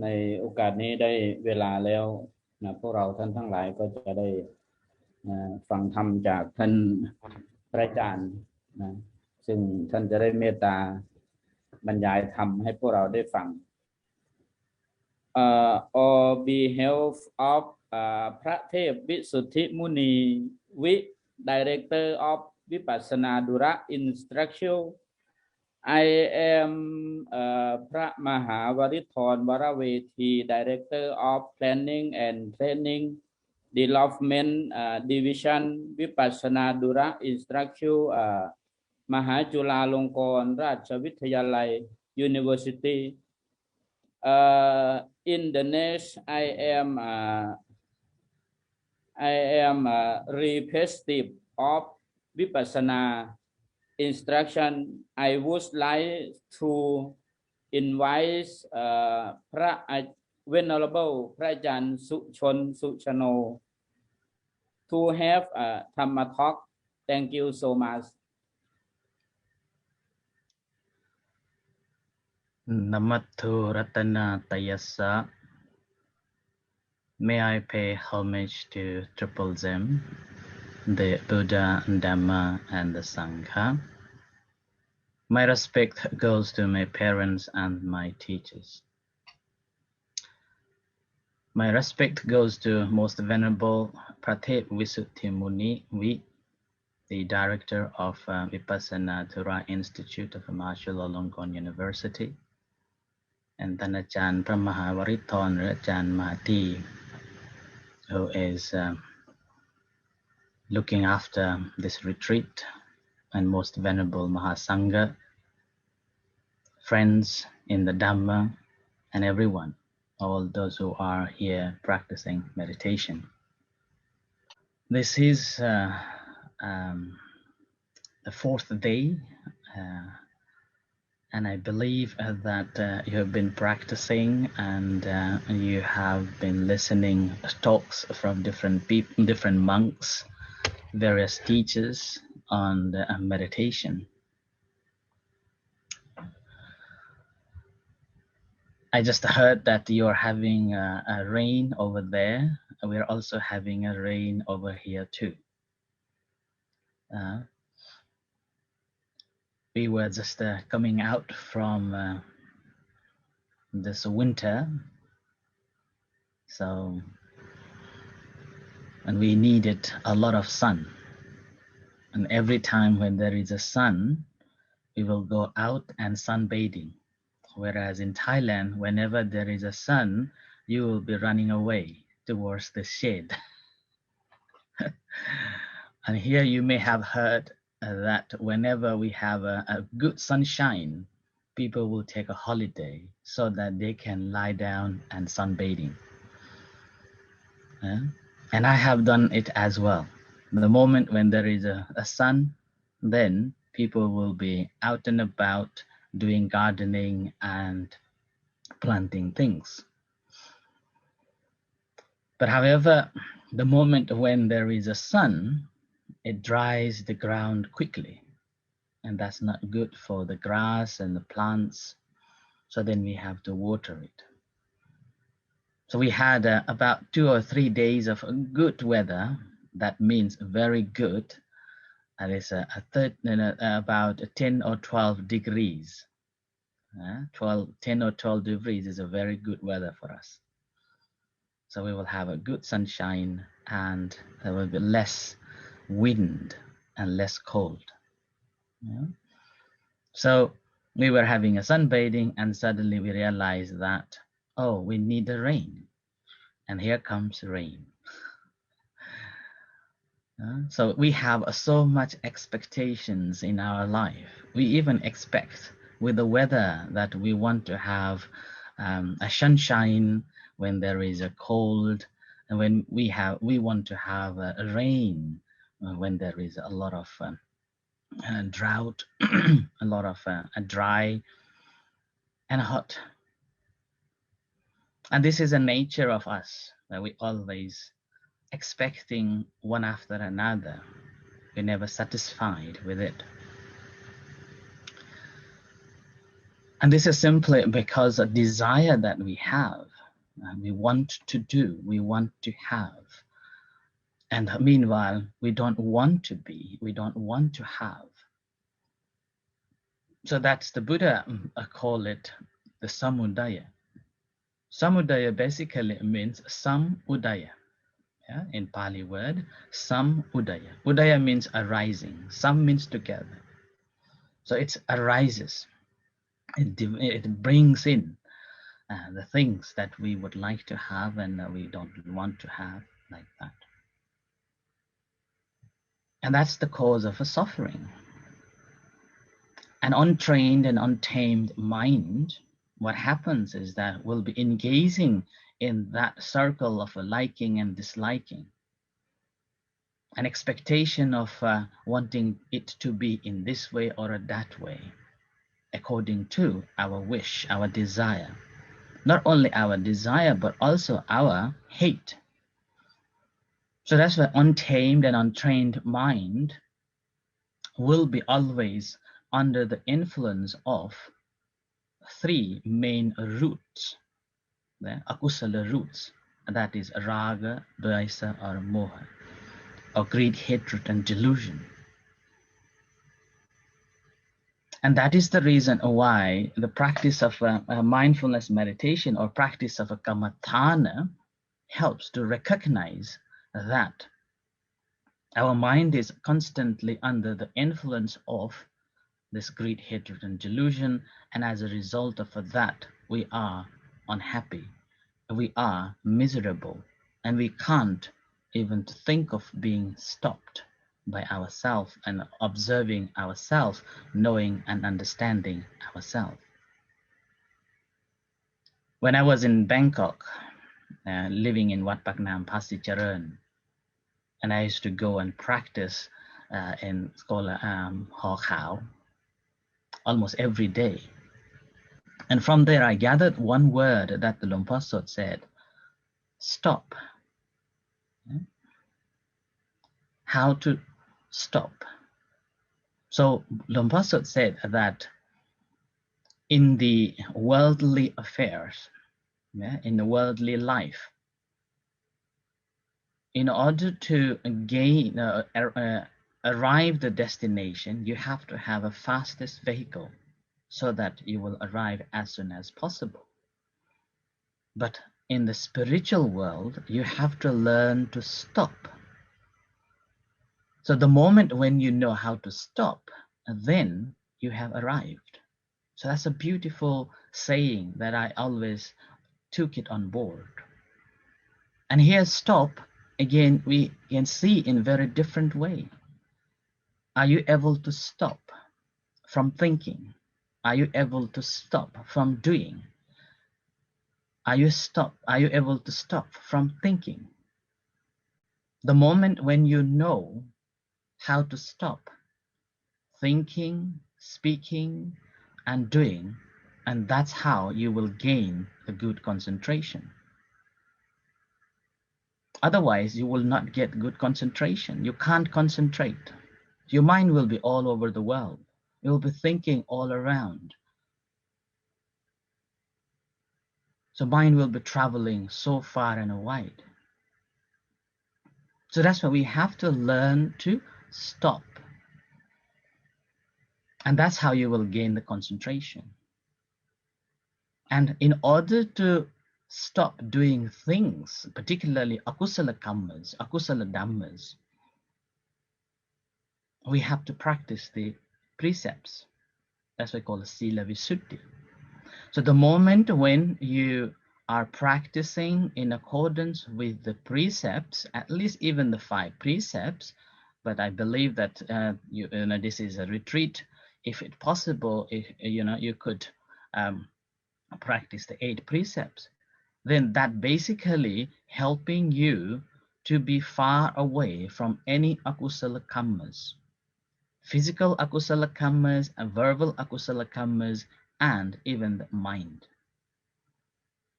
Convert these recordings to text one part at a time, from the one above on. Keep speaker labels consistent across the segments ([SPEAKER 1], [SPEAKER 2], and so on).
[SPEAKER 1] ในโอกาสนี้ได้เวลาแล้วนะพวกเราท่านทั้งหลายก็จะได้ฟังธรรมจากท่านพระอาจารย์นะซึ่งท่านจะได้เมตตาบรรยายธรรมให้พวกเราได้ฟังon behalf of พระเทพวิสุทธิมุนีวิ Director of Vipassana Dura Instruction I am พระมหาวริธรวรเวที Director of Planning and Training Development Division Vipassana Dura Instruction มหาจุฬาลงกรณราชวิทยาลัย University in the next I am representative of Vipassana instruction. I would like to invite พระ Venerable พระอาจารย์สุชนสุชโน to have a Dhamma talk. Thank you so much.
[SPEAKER 2] Namathu Ratana Tayasa. May I pay homage to Triple Zem, the Buddha, Dhamma, and the Sangha. My respect goes to my parents and my teachers. My respect goes to Most Venerable Pratep Visuddhimuni, the Director of Vipassana Dura Institute of Mahachulalongkorn University, and then Ajahn Mahavarithon Ajahn Mahati, who is looking after this retreat, and Most Venerable Mahasangha, friends in the Dhamma, and everyone, all those who are here practicing meditation. This is the fourth day, and I believe that you have been practicing and you have been listening talks from different people, different monks, various teachers on the meditation. I just heard that you're having a rain over there. We're also having a rain over here too. We were just coming out from this winter, and we needed a lot of sun. And every time when there is a sun, we will go out and sunbathing. Whereas in Thailand, whenever there is a sun, you will be running away towards the shade. And here you may have heard that whenever we have a good sunshine, people will take a holiday so that they can lie down and sunbathing. And I have done it as well. The moment when there is a sun, then people will be out and about doing gardening and planting things. But however, the moment when there is a sun, it dries the ground quickly, and that's not good for the grass and the plants. So then we have to water it. So we had about 2 or 3 days of good weather. That means very good. And it's about 10 or 12 degrees. 10 or 12 degrees is a very good weather for us. So we will have a good sunshine, and there will be less wind and less cold. So we were having a sunbathing, and suddenly we realized that, oh, we need the rain. And here comes rain. So we have so much expectations in our life. We even expect with the weather that we want to have a sunshine when there is a cold, and when we want to have a rain when there is a lot of drought, a lot of dry and hot. And this is the nature of us, that we always expecting one after another. We're never satisfied with it. And this is simply because a desire that we have, we want to do, we want to have. And meanwhile, we don't want to be, we don't want to have. So that's the Buddha call it the samudaya. Samudaya basically means sam udaya. Yeah, in Pali word, sam udaya. Udaya means arising. Sam means together. So it arises. It brings in the things that we would like to have and we don't want to have, like that. And that's the cause of a suffering. An untrained and untamed mind, what happens is that we'll be engaging in that circle of liking and disliking, an expectation of wanting it to be in this way or that way, according to our wish, our desire. Not only our desire, but also our hate. So that's why untamed and untrained mind will be always under the influence of three main roots, the akusala roots, and that is raga, dvaisa, or moha, or greed, hatred, and delusion. And that is the reason why the practice of a mindfulness meditation or practice of a kamathana helps to recognize that our mind is constantly under the influence of this greed, hatred, and delusion, and as a result of that, we are unhappy, we are miserable, and we can't even think of being stopped by ourselves and observing ourselves, knowing and understanding ourselves. When I was in Bangkok, living in Wat Paknam, Pasicharan, and I used to go and practice in Scholar Ho Khao almost every day. And from there, I gathered one word that the Luang Por Sot said, stop. How to stop. So Luang Por Sot said that in the worldly affairs, in the worldly life, in order to gain, arrive the destination, you have to have a fastest vehicle so that you will arrive as soon as possible. But in the spiritual world, you have to learn to stop. So the moment when you know how to stop, then you have arrived. So that's a beautiful saying that I always took it on board. And here, stop, again, we can see in very different way. Are you able to stop from thinking? Are you able to stop from doing? Are you able to stop from thinking? The moment when you know how to stop thinking, speaking, and doing, and that's how you will gain a good concentration. Otherwise, you will not get good concentration. You can't concentrate. Your mind will be all over the world. You will be thinking all around. So mind will be traveling so far and wide. So that's why we have to learn to stop. And that's how you will gain the concentration. And in order to stop doing things, particularly akusala kammas, akusala dhammas, we have to practice the precepts. That's what we call sila visuddhi. So the moment when you are practicing in accordance with the precepts, at least even the 5 precepts, but I believe that this is a retreat. If it's possible, if you could practice the 8 precepts, then that basically helping you to be far away from any akusala kammas, physical akusala kammas, and verbal akusala kammas, and even the mind.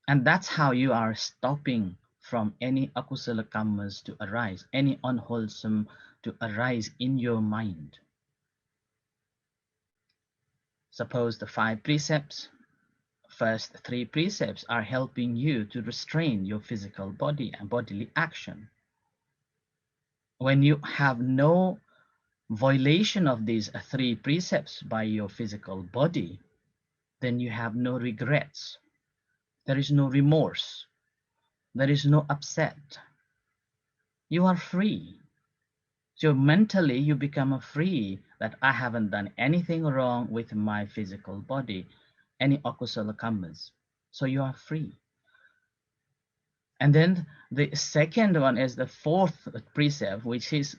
[SPEAKER 2] And that's how you are stopping from any akusala kammas to arise, any unwholesome to arise in your mind. Suppose the 5 precepts, first 3 precepts are helping you to restrain your physical body and bodily action. When you have no violation of these 3 precepts by your physical body, then you have no regrets. There is no remorse. There is no upset. You are free. So mentally you become free that I haven't done anything wrong with my physical body, any akusala kammas. So you are free. And then the second one is the 4th precept, which is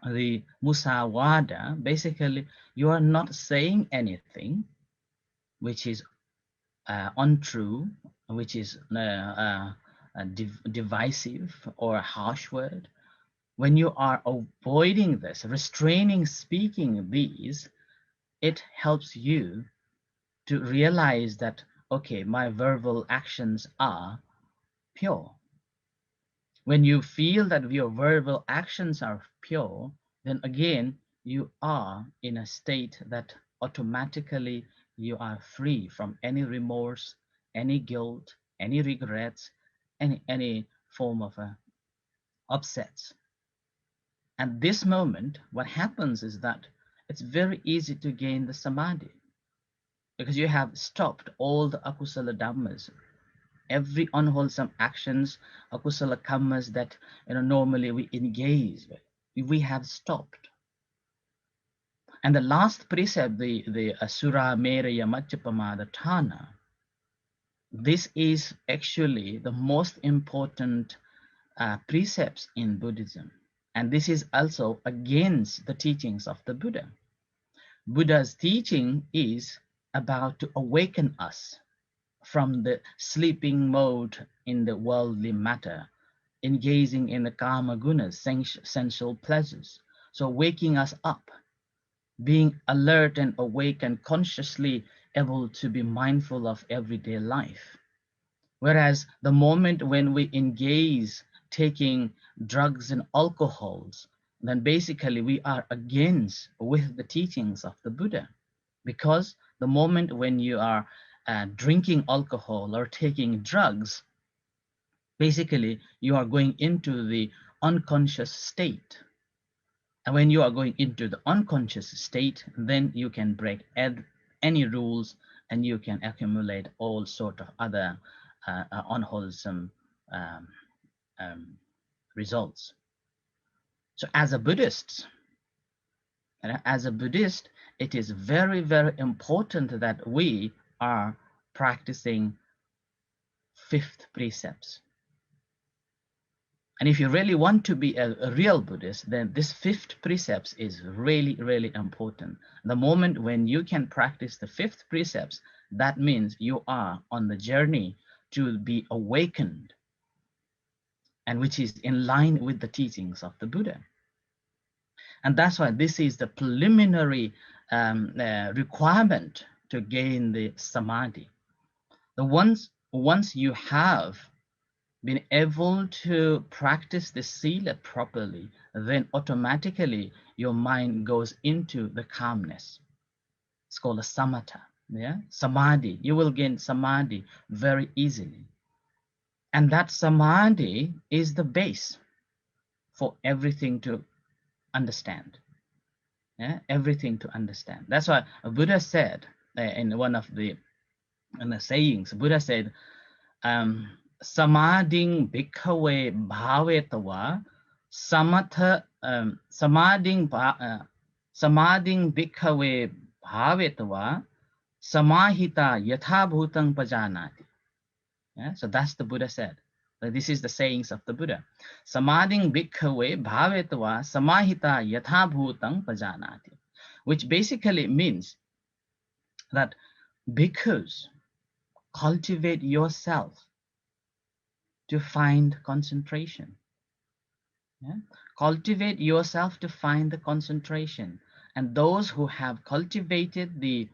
[SPEAKER 2] the musawada. Basically, you are not saying anything which is untrue, which is divisive or a harsh word. When you are avoiding this, restraining speaking these, it helps you to realize that, okay, my verbal actions are pure. When you feel that your verbal actions are pure, then again, you are in a state that automatically you are free from any remorse, any guilt, any regrets, any form of upsets. At this moment, what happens is that it's very easy to gain the samadhi because you have stopped all the akusala dhammas, every unwholesome actions, akusala kammas that normally we engage with. We have stopped. And the last precept, the asura meraya machapamada thana, this is actually the most important precepts in Buddhism. And this is also against the teachings of the Buddha. Buddha's teaching is about to awaken us from the sleeping mode in the worldly matter, engaging in the kama gunas, sensual pleasures. So waking us up, being alert and awake and consciously able to be mindful of everyday life. Whereas the moment when we engage taking drugs and alcohols, then basically we are against with the teachings of the Buddha. Because the moment when you are drinking alcohol or taking drugs, basically you are going into the unconscious state. And when you are going into the unconscious state, then you can break any rules and you can accumulate all sort of other unwholesome results. So as a Buddhist, it is very, very important that we are practicing 5th precepts. And if you really want to be a real Buddhist, then this 5th precepts is really, really important. The moment when you can practice the 5th precepts, that means you are on the journey to be awakened, and which is in line with the teachings of the Buddha. And that's why this is the preliminary requirement to gain the samadhi. Once you have been able to practice the sila properly, then automatically your mind goes into the calmness. It's called a samatha. Yeah, samadhi. You will gain samadhi very easily, and that samadhi is the base for everything to understand. Yeah, everything to understand. That's why Buddha said in one of the sayings, Buddha said, samadhing bhikkhave bhavetawa samatha samadhing bhikkhave bhavetawa samahita yatha bhutang pajanati. Yeah, so that's the Buddha said. This is the sayings of the Buddha. Samadhing bhikkhave bhavetva samahita yatha bhutang pajanati. Which basically means that bhikkhus, cultivate yourself to find concentration. Yeah? Cultivate yourself to find the concentration. And those who have cultivated the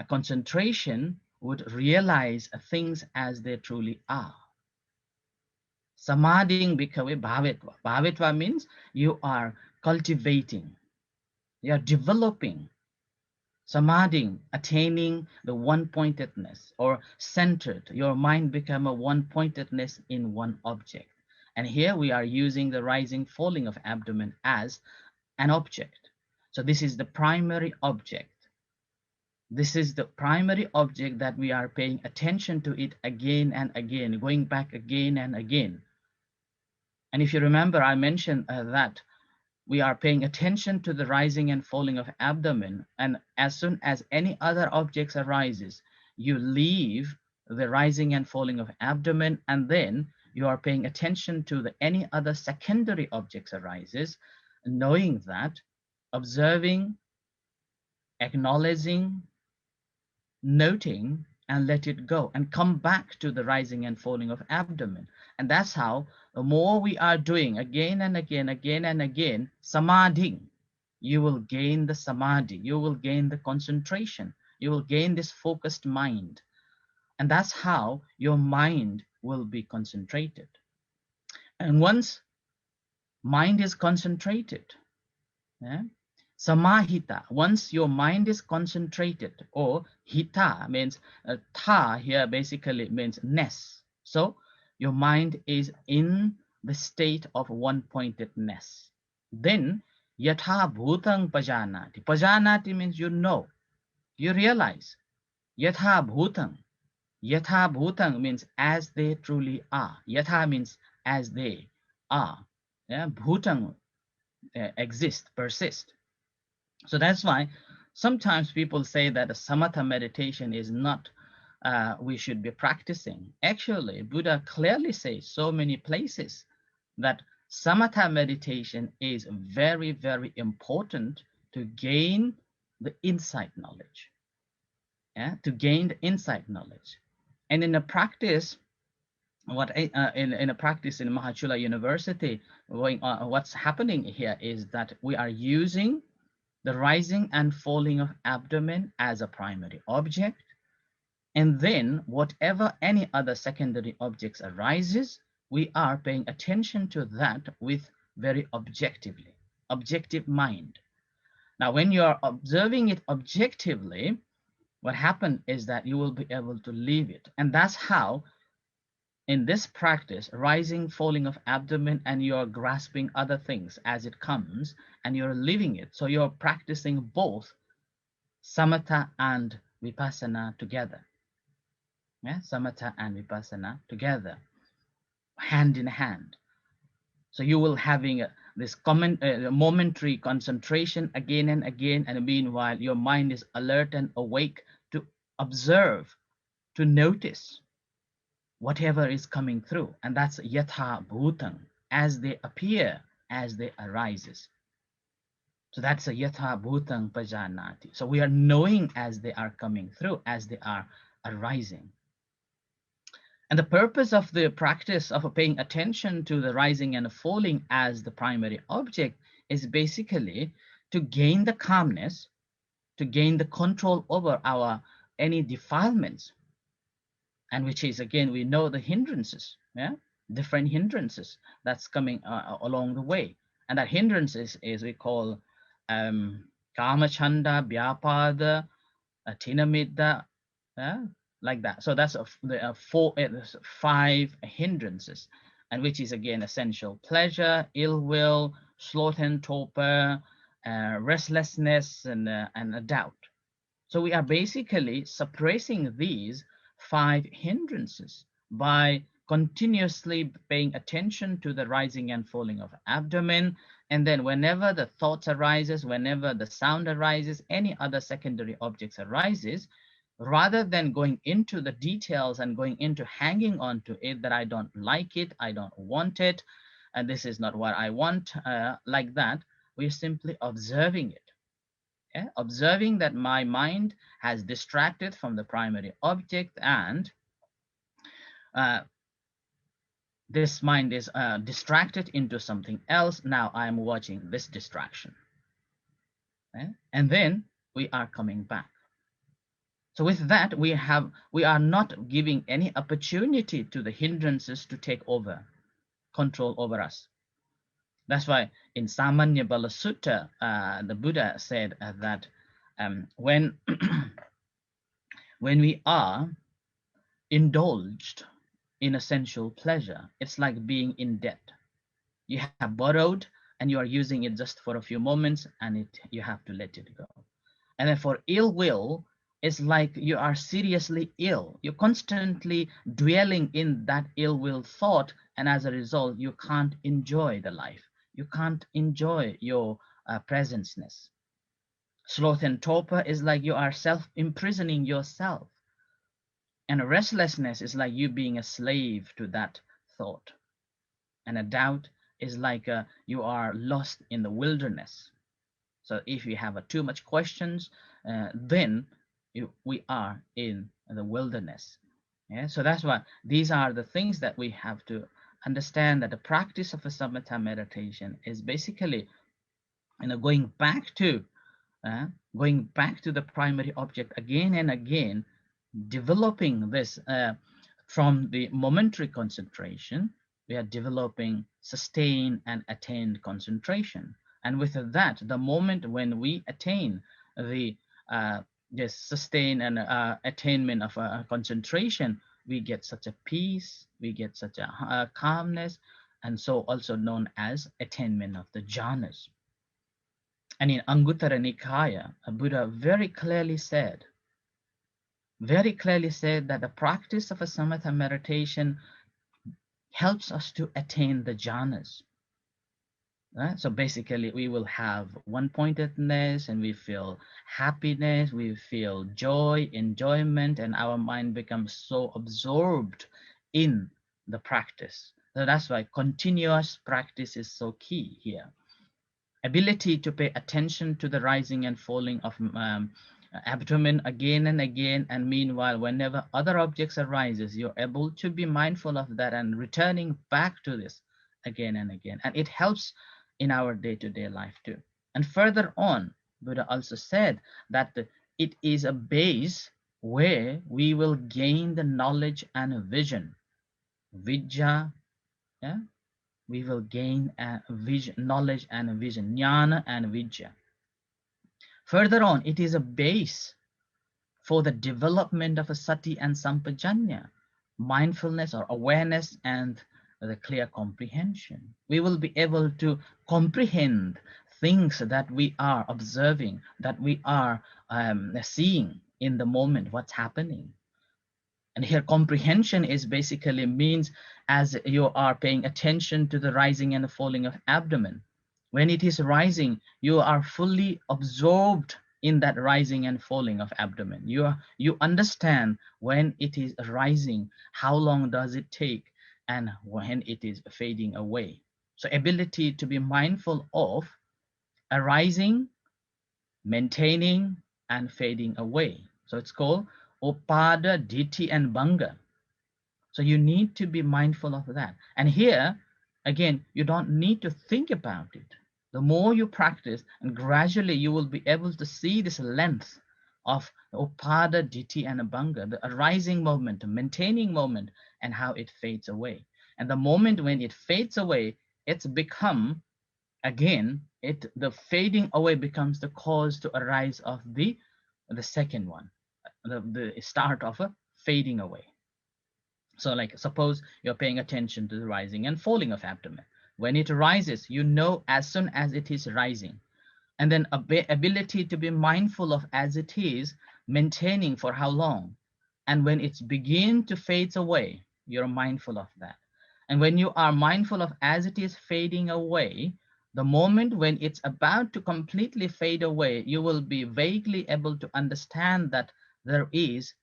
[SPEAKER 2] concentration would realize things as they truly are. Samadhing bhikkhave bhavetva. Bhavetva means you are cultivating, you are developing Samadhi, attaining the one-pointedness or centered. Your mind become a one-pointedness in one object. And here we are using the rising, falling of abdomen as an object. So this is the primary object. This is the primary object that we are paying attention to it again and again, going back again and again. And if you remember, I mentioned that we are paying attention to the rising and falling of abdomen, and as soon as any other objects arises, you leave the rising and falling of abdomen, and then you are paying attention to the any other secondary objects arises, knowing that, observing, acknowledging, noting, and let it go and come back to the rising and falling of abdomen. And that's how the more we are doing again and again, again and again, samadhi, you will gain the samadhi, you will gain the concentration, you will gain this focused mind. And that's how your mind will be concentrated. And once mind is concentrated, yeah, samahita, once your mind is concentrated, or hita means tha here basically means ness. So your mind is in the state of one-pointedness. Then yatha bhutang pajanati. Pajanati means you know, you realize. Yatha bhutang. Yatha bhutang means as they truly are. Yatha means as they are. Yeah? Bhutang exist, persist. So that's why sometimes people say that a samatha meditation is not we should be practicing. Actually, Buddha clearly says so many places that samatha meditation is very, very important to gain the insight knowledge. Yeah, to gain the insight knowledge. And in a practice, in a practice in Mahachula University, what's happening here is that we are using the rising and falling of abdomen as a primary object, and then whatever any other secondary objects arises, we are paying attention to that with very objective mind. Now, when you are observing it objectively, what happens is that you will be able to leave it. And that's how, in this practice, rising, falling of abdomen, and you're grasping other things as it comes, and you're leaving it. So you're practicing both samatha and vipassana together. Yeah, samatha and vipassana together, hand in hand. So you will having this momentary concentration again and again, and meanwhile your mind is alert and awake to observe, to notice whatever is coming through, and that's yatha bhutang, as they appear, as they arises. So that's a yatha bhutang pajanati. So we are knowing as they are coming through, as they are arising. And the purpose of the practice of paying attention to the rising and falling as the primary object is basically to gain the calmness, to gain the control over our any defilements, and which is, again, we know the hindrances, yeah, different hindrances that's coming along the way. And that hindrances is we call kamachanda, vyapada, tinamidda, like that. So that's five hindrances, and which is again essential pleasure, ill will, sloth and torpor, restlessness, and a doubt. So we are basically suppressing these five hindrances by continuously paying attention to the rising and falling of abdomen. And then whenever the thoughts arises, whenever the sound arises, any other secondary objects arises, rather than going into the details and going into hanging on to it, that I don't like it, I don't want it, and this is not what I want, like that, we're simply observing it. Yeah? Observing that my mind has distracted from the primary object, and this mind is distracted into something else. Now I am watching this distraction. Yeah? And then we are coming back. So with that, we are not giving any opportunity to the hindrances to take over, control over us. That's why in Samanya Bala Sutta, the Buddha said that When when we are indulged in a sensual pleasure, it's like being in debt. You have borrowed and you are using it just for a few moments, and you have to let it go. And then for ill will, it's like you are seriously ill. You're constantly dwelling in that ill will thought, and as a result, you can't enjoy the life. You can't enjoy your presenceness. Sloth and torpor is like you are self imprisoning yourself. And restlessness is like you being a slave to that thought. And a doubt is like you are lost in the wilderness. So if you have too much questions, then we are in the wilderness. Yeah, so that's why these are the things that we have to understand, that the practice of a samatha meditation is basically, going back to the primary object again and again, developing this from the momentary concentration. We are developing sustained and attained concentration, and with that, the moment when we attain the this sustained and attainment of concentration, we get such a peace, we get such a calmness, and so also known as attainment of the jhanas. And in Anguttara Nikaya, a Buddha very clearly said that the practice of a samatha meditation helps us to attain the jhanas. So basically, we will have one-pointedness, and we feel happiness, we feel joy, enjoyment, and our mind becomes so absorbed in the practice. So that's why continuous practice is so key here. Ability to pay attention to the rising and falling of abdomen again and again, and meanwhile, whenever other objects arises, you're able to be mindful of that and returning back to this again and again. And it helps in our day-to-day life too. And further on, Buddha also said that it is a base where we will gain the knowledge and vision. Vidya, yeah, we will gain a vision, knowledge and a vision, jnana and vidya. Further on, it is a base for the development of a sati and sampajanya, mindfulness or awareness, and the clear comprehension. We will be able to comprehend things that we are observing, that we are seeing in the moment, what's happening. And here comprehension is basically means as you are paying attention to the rising and the falling of abdomen. When it is rising, you are fully absorbed in that rising and falling of abdomen. You understand when it is rising, how long does it take, and when it is fading away. So ability to be mindful of arising, maintaining, and fading away. So it's called Upada, Ditthi, and Banga. So you need to be mindful of that. And here, again, you don't need to think about it. The more you practice, and gradually you will be able to see this length of Upada, Ditthi, and Abhanga, the arising moment, the maintaining moment, and how it fades away. And the moment when it fades away, it's become, again, the fading away becomes the cause to arise of the second one, the start of a fading away. So like suppose you're paying attention to the rising and falling of abdomen. When it rises, you know as soon as it is rising. And then ability to be mindful of as it is, maintaining for how long. And when it's begin to fade away, you're mindful of that. And when you are mindful of as it is fading away, the moment when it's about to completely fade away, you will be vaguely able to understand that there is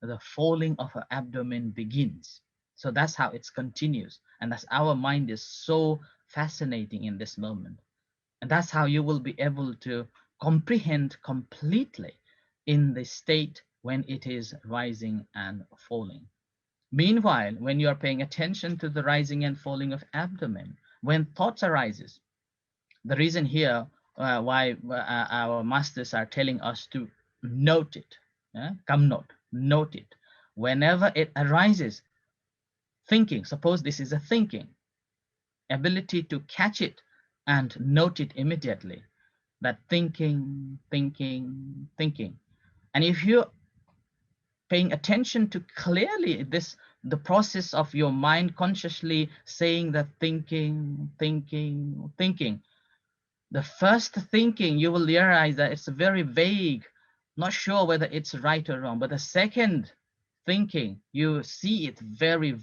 [SPEAKER 2] the falling of her abdomen begins. So that's how it continues. And that's our mind is so fascinating in this moment. And that's how you will be able to comprehend completely in the state when it is rising and falling. Meanwhile, when you are paying attention to the rising and falling of abdomen, when thoughts arises, the reason here why our masters are telling us to note it, come note it. Whenever it arises, thinking, suppose this is a thinking, ability to catch it and note it immediately. that thinking, thinking, thinking. And if you're paying attention to clearly the process of your mind consciously saying that thinking, thinking, thinking, the first thinking, you will realize that it's very vague, not sure whether it's right or wrong. But the second thinking, you see it very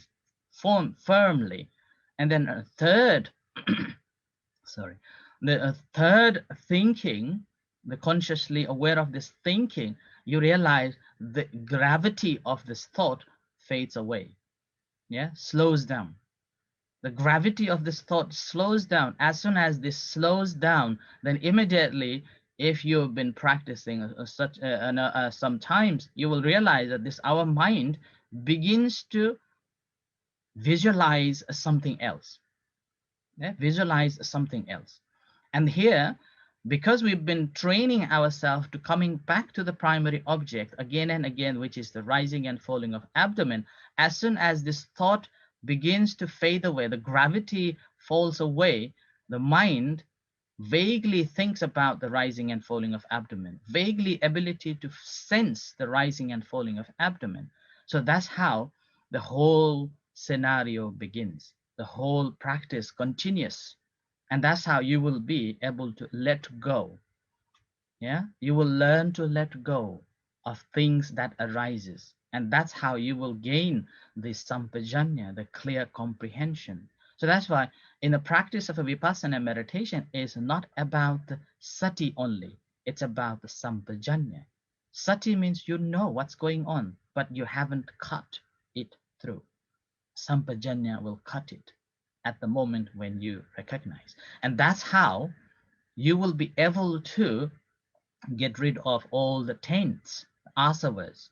[SPEAKER 2] firmly. And then a third, sorry, the third thinking, the consciously aware of this thinking, you realize the gravity of this thought fades away, yeah, slows down. The gravity of this thought slows down. As soon as this slows down, then immediately, if you've been practicing sometimes, you will realize that our mind begins to visualize something else. Yeah? Visualize something else. And here, because we've been training ourselves to coming back to the primary object again and again, which is the rising and falling of abdomen, as soon as this thought begins to fade away, the gravity falls away, the mind vaguely thinks about the rising and falling of abdomen, vaguely ability to sense the rising and falling of abdomen. So that's how the whole scenario begins. The whole practice continues. And that's how you will be able to let go. Yeah, you will learn to let go of things that arises. And that's how you will gain the sampajanya, the clear comprehension. So that's why in the practice of a vipassana meditation is not about the sati only. It's about the sampajanya. Sati means you know what's going on, but you haven't cut it through. Sampajanya will cut it at the moment when you recognize. And that's how you will be able to get rid of all the taints, asavas.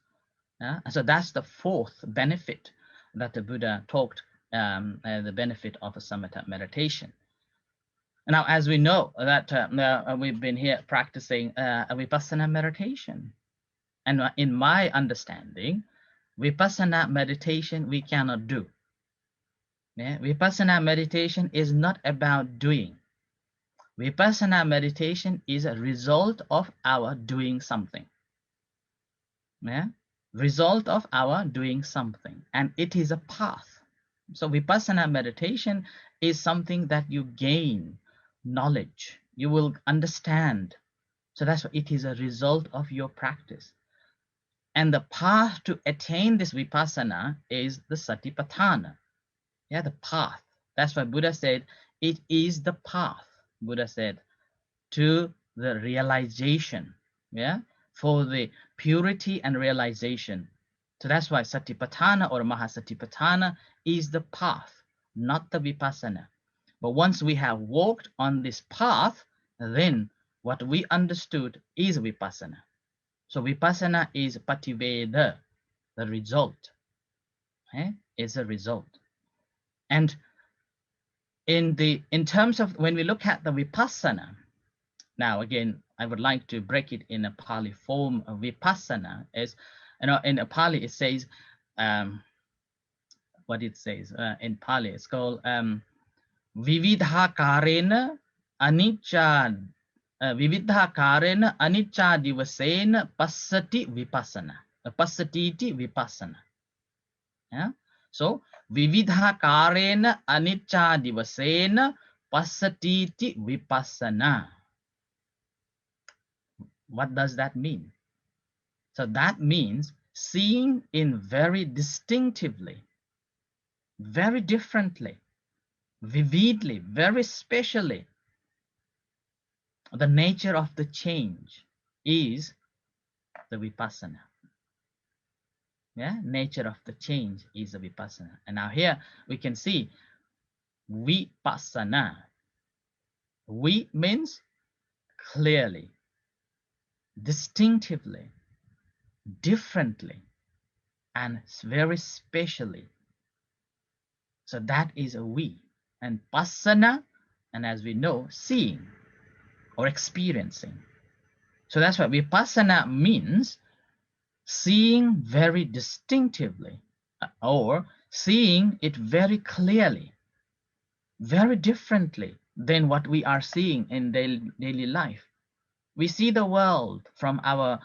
[SPEAKER 2] So that's the fourth benefit that the Buddha talked, the benefit of a samatha meditation. Now, as we know that we've been here practicing a vipassana meditation. And in my understanding, vipassana meditation we cannot do. Yeah? Vipassana meditation is not about doing. Vipassana meditation is a result of our doing something. Yeah? Result of our doing something. And it is a path. So Vipassana meditation is something that you gain knowledge. You will understand. So that's why it is a result of your practice. And the path to attain this Vipassana is the Satipatthana. Yeah, the path. That's why Buddha said, it is the path, Buddha said, to the realization, yeah, for the purity and realization. So that's why Satipatthana or Mahasatipatthana is the path, not the Vipassana. But once we have walked on this path, then what we understood is Vipassana. So Vipassana is Pativeda, the result. Is a result. And in terms of when we look at the Vipassana, now again, I would like to break it in a Pali form. Of Vipassana is, in a Pali it says, what it says in Pali, it's called Vividhakarena Anicca Divasena Passati Vipassana. Passatiti Vipassana. Yeah? So Vividhakarena Anicca Divasena Passatiti Vipassana. What does that mean? So that means seeing in very distinctively, very differently, vividly, very specially, the nature of the change is the Vipassana. Yeah, nature of the change is the Vipassana. And now here we can see Vipassana. Vi means clearly, distinctively, differently, and very specially. So that is a we. And Passana, and as we know, seeing or experiencing. So that's what Vipassana means, seeing very distinctively, or seeing it very clearly, very differently than what we are seeing in daily life. We see the world from our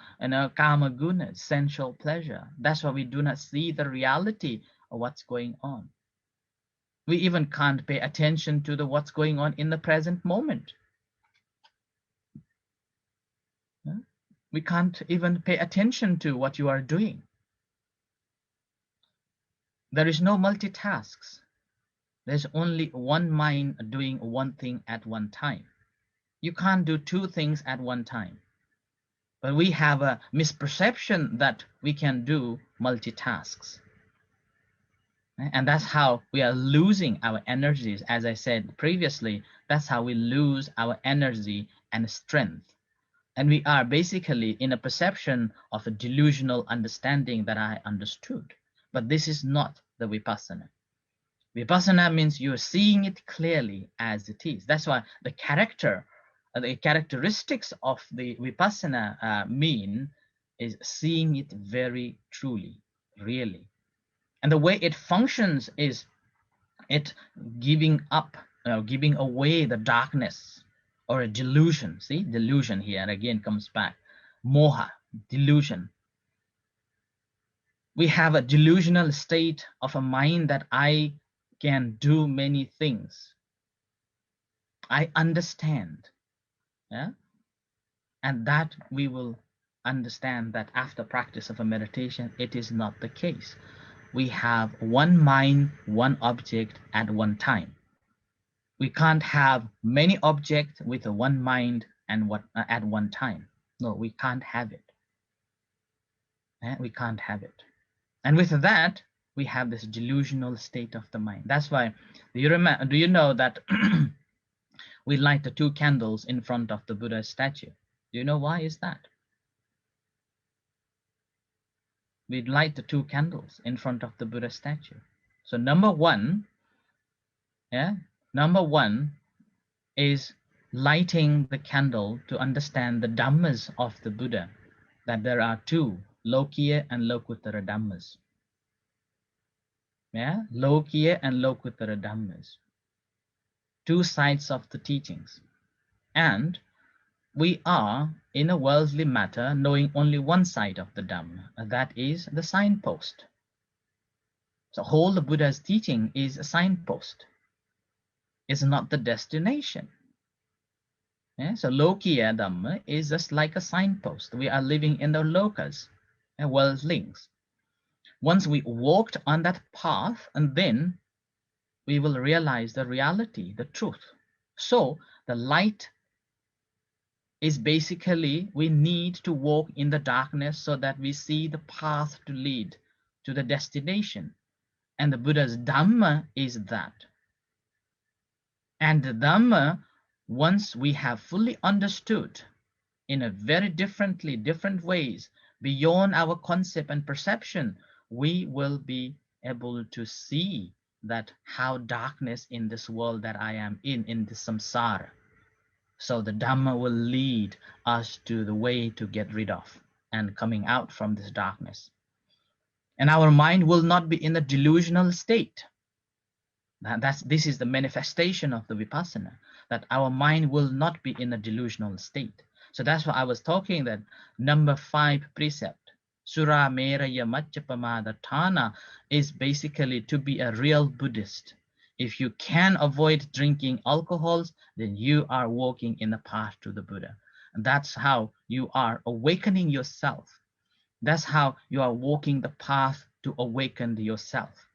[SPEAKER 2] kama guna, sensual pleasure. That's why we do not see the reality of what's going on. We even can't pay attention to the what's going on in the present moment. We can't even pay attention to what you are doing. There is no multitasks. There's only one mind doing one thing at one time. You can't do two things at one time. But we have a misperception that we can do multitasks. And that's how we are losing our energies. As I said previously, that's how we lose our energy and strength. And we are basically in a perception of a delusional understanding that I understood. But this is not the Vipassana. Vipassana means you're seeing it clearly as it is. That's why the characteristics of the Vipassana mean is seeing it very truly, really. And the way it functions is it giving away the darkness or a delusion. See, delusion here again comes back. Moha, delusion. We have a delusional state of a mind that I can do many things. I understand. Yeah? And that we will understand that after practice of a meditation, it is not the case. We have one mind, one object at one time. We can't have many objects with one mind and at one time. No, we can't have it. We can't have it. And with that, we have this delusional state of the mind. That's why, do you know that we light the 2 candles in front of the Buddha statue? Do you know why is that? We light the 2 candles in front of the Buddha statue. So number one is lighting the candle to understand the Dhammas of the Buddha, that there are 2, Lokiya and Lokuttara Dhammas. Yeah, Lokiya and Lokuttara Dhammas. 2 sides of the teachings. And we are, in a worldly matter, knowing only one side of the Dhamma, and that is the signpost. So whole the Buddha's teaching is a signpost. It's not the destination. Yeah? So Lokiya Dhamma is just like a signpost. We are living in the lokas, worldlings. Once we walked on that path, and then we will realize the reality, the truth. So the light is basically we need to walk in the darkness so that we see the path to lead to the destination. And the Buddha's Dhamma is that. And the Dhamma, once we have fully understood in a very different ways, beyond our concept and perception, we will be able to see that how darkness in this world that I am in the samsara. So the Dhamma will lead us to the way to get rid of and coming out from this darkness. And our mind will not be in a delusional state. This is the manifestation of the Vipassana, that our mind will not be in a delusional state. So that's why I was talking that number 5 precept, Sura Meraya Macchapamada Thana, is basically to be a real Buddhist. If you can avoid drinking alcohols, then you are walking in the path to the Buddha. And that's how you are awakening yourself. That's how you are walking the path to awaken yourself.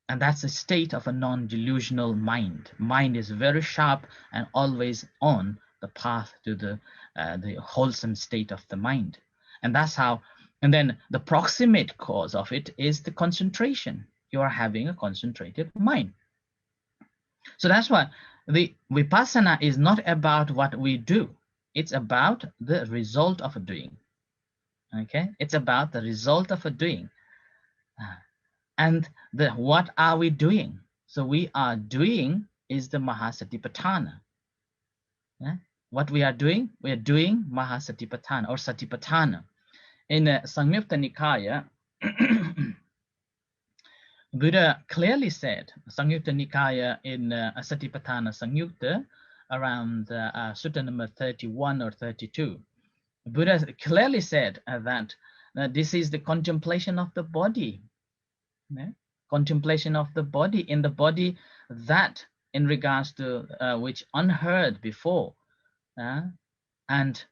[SPEAKER 2] And that's a state of a non-delusional mind. Mind is very sharp and always on the path to the wholesome state of the mind. And that's how, and then the proximate cause of it is the concentration. You are having a concentrated mind. So that's why the Vipassana is not about what we do. It's about the result of a doing. Okay? It's about the result of a doing. And what are we doing? So we are doing is the Mahasatipatthana. Yeah? What we are doing Mahasatipatthana or Satipatthana. In Samyutta Nikaya, Buddha clearly said, Samyutta Nikaya in Satipatthana Samyutta, around sutta number 31 or 32. Buddha clearly said that this is the contemplation of the body. Yeah? Contemplation of the body, in the body that in regards to which unheard before. And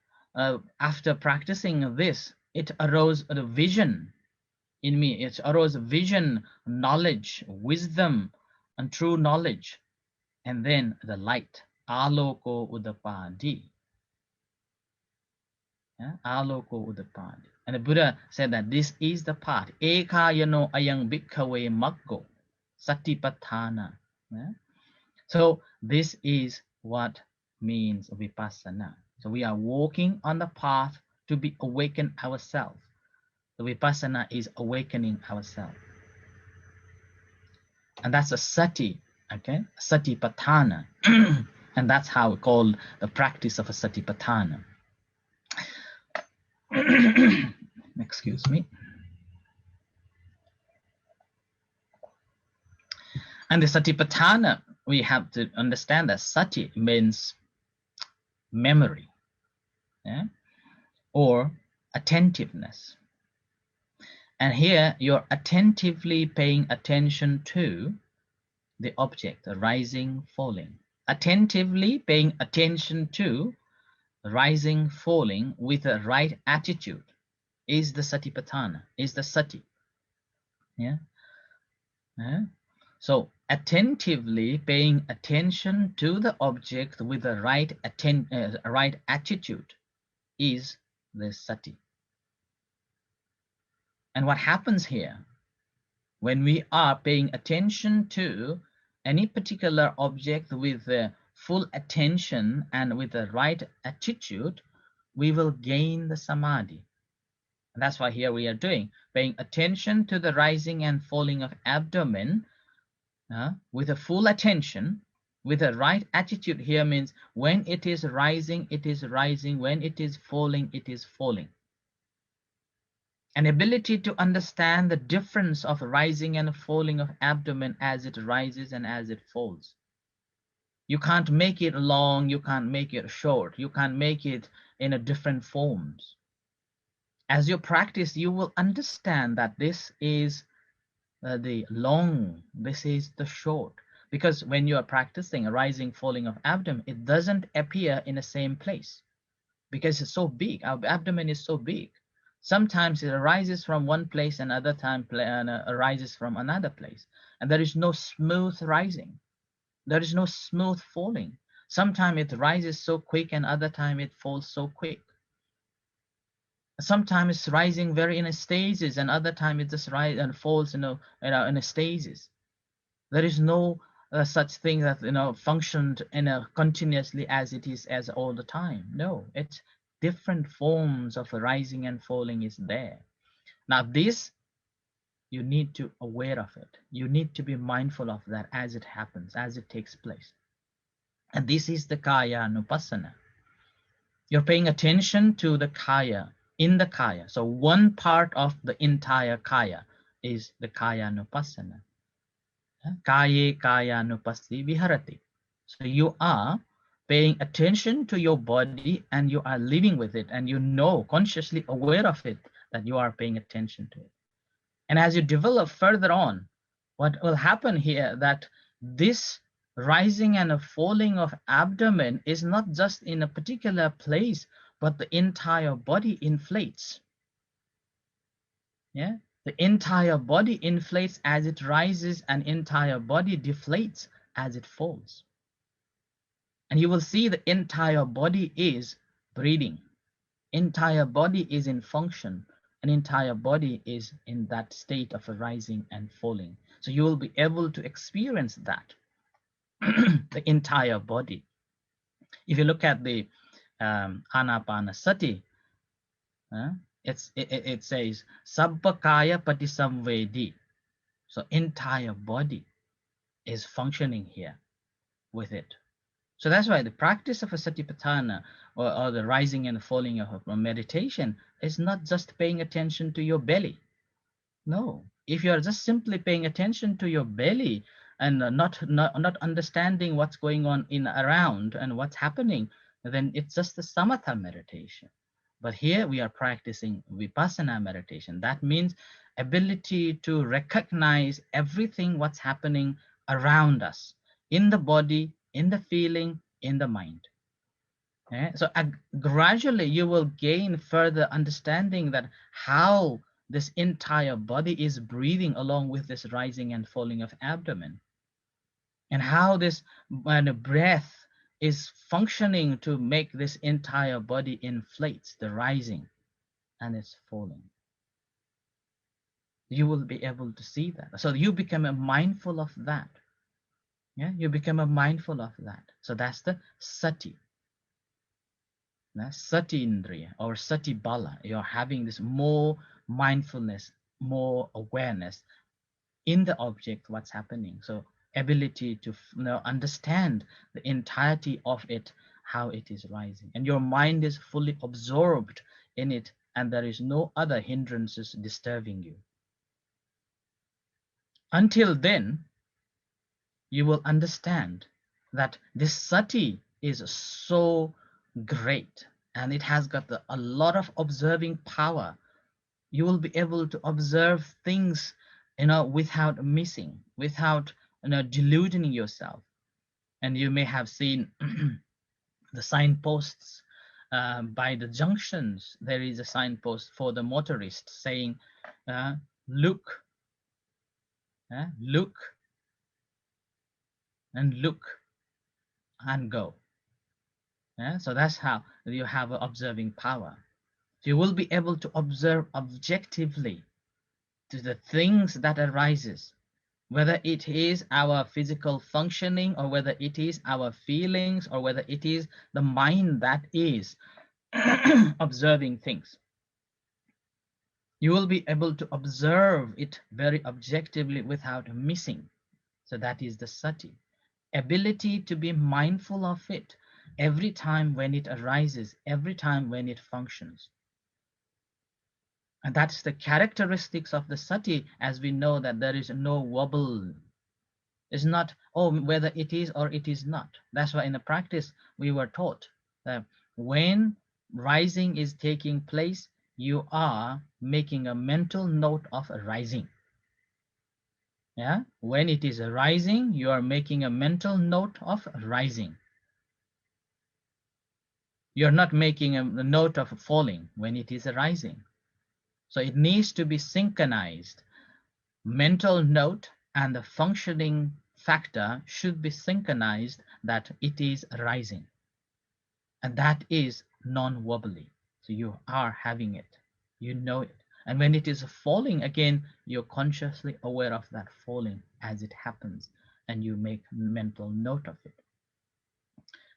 [SPEAKER 2] after practicing this, it arose a vision in me. It arose vision, knowledge, wisdom, and true knowledge. And then the light, aloko udapadi. Aloko udapadi. And the Buddha said that this is the path. Ekayano ayang bhikkhawe maggo satipatthana. So this is what means vipassana. So we are walking on the path to be awakened ourselves. The vipassana is awakening ourselves. And that's a sati, okay? Satipatthana. And that's how we call the practice of a satipatthana. Excuse me. And the satipatthana, we have to understand that sati means memory, or attentiveness. And here you're attentively paying attention to the object, rising, falling. Attentively paying attention to rising, falling with the right attitude is the satipatthana, is the sati. So attentively paying attention to the object with the right attitude is the sati. And what happens here, when we are paying attention to any particular object with full attention and with the right attitude, we will gain the samadhi. And that's why here we are doing, paying attention to the rising and falling of abdomen with a full attention, with the right attitude. Here means when it is rising, it is rising. When it is falling, it is falling. An ability to understand the difference of rising and falling of abdomen as it rises and as it falls. You can't make it long, you can't make it short, you can't make it in a different forms. As you practice, you will understand that this is the long, this is the short. Because when you are practicing a rising, falling of abdomen, it doesn't appear in the same place because it's so big. Our abdomen is so big. Sometimes it arises from one place and other time arises from another place. And there is no smooth rising. There is no smooth falling. Sometimes it rises so quick and other time it falls so quick. Sometimes it's rising very in a stages and other time it just rises and falls in a stages. There is no such thing that functioned continuously as it is as all the time. No, it's different forms of rising and falling is there. Now this, you need to aware of it. You need to be mindful of that as it happens, as it takes place. And this is the kaya anupassana. You're paying attention to the kaya, in the kaya. So one part of the entire kaya is the kaya anupassana. Kaye kaya anupassi viharati. So you are paying attention to your body and you are living with it, and you know, consciously aware of it, that you are paying attention to it. And as you develop further on, what will happen here, that this rising and falling of abdomen is not just in a particular place, but the entire body inflates. The entire body inflates as it rises, and entire body deflates as it falls. And you will see the entire body is breathing. Entire body is in function. An entire body is in that state of rising and falling. So you will be able to experience that, the entire body. If you look at the Anapanasati, it says Sabbakaya Patisamvedi. So entire body is functioning here with it. So that's why the practice of a satipatthana or the rising and falling of meditation is not just paying attention to your belly. No, if you are just simply paying attention to your belly, and not understanding what's going on in around and what's happening, then it's just the samatha meditation. But here we are practicing vipassana meditation. That means ability to recognize everything what's happening around us, in the body, in the feeling, in the mind. So gradually you will gain further understanding that how this entire body is breathing along with this rising and falling of abdomen, and how this breath is functioning to make this entire body inflates, the rising and it's falling. You will be able to see that. So you become a mindful of that. Yeah, you become a mindful of that. So that's the sati. Sati indriya or sati bala. You're having this more mindfulness, more awareness in the object, what's happening. So ability to understand the entirety of it, how it is rising. And your mind is fully absorbed in it, and there is no other hindrances disturbing you. Until then, you will understand that this sati is so great, and it has got a lot of observing power. You will be able to observe things, without missing, without deluding yourself. And you may have seen the signposts by the junctions. There is a signpost for the motorist saying, look, look, and look, and go. So that's how you have observing power. You will be able to observe objectively to the things that arises, whether it is our physical functioning, or whether it is our feelings, or whether it is the mind that is observing things. You will be able to observe it very objectively without missing. So that is the sati. Ability to be mindful of it every time when it arises, every time when it functions. And that's the characteristics of the sati, as we know that there is no wobble. It's not, whether it is or it is not. That's why in the practice we were taught that when rising is taking place, you are making a mental note of a rising. Yeah, when it is arising, you are making a mental note of rising. You're not making a note of falling when it is arising. So it needs to be synchronized. Mental note and the functioning factor should be synchronized, that it is rising. And that is non-wobbly. So you are having it. You know it. And when it is falling again, you're consciously aware of that falling as it happens, and you make mental note of it.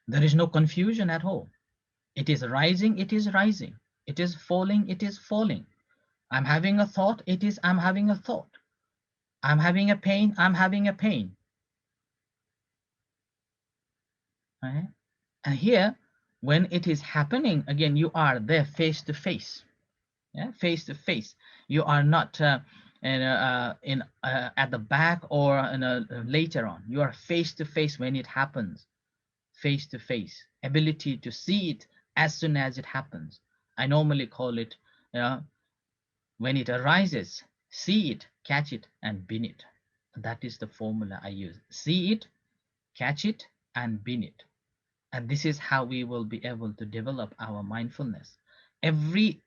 [SPEAKER 2] There is no confusion at all. It is rising, it is rising. It is falling, it is falling. I'm having a thought, I'm having a thought. I'm having a pain, I'm having a pain. Right? And here, when it is happening, again, you are there face to face. Yeah, face to face. You are not at the back or later on. You are face to face when it happens. Face to face. Ability to see it as soon as it happens. I normally call it, when it arises, see it, catch it, and bin it. That is the formula I use. See it, catch it, and bin it. And this is how we will be able to develop our mindfulness. Every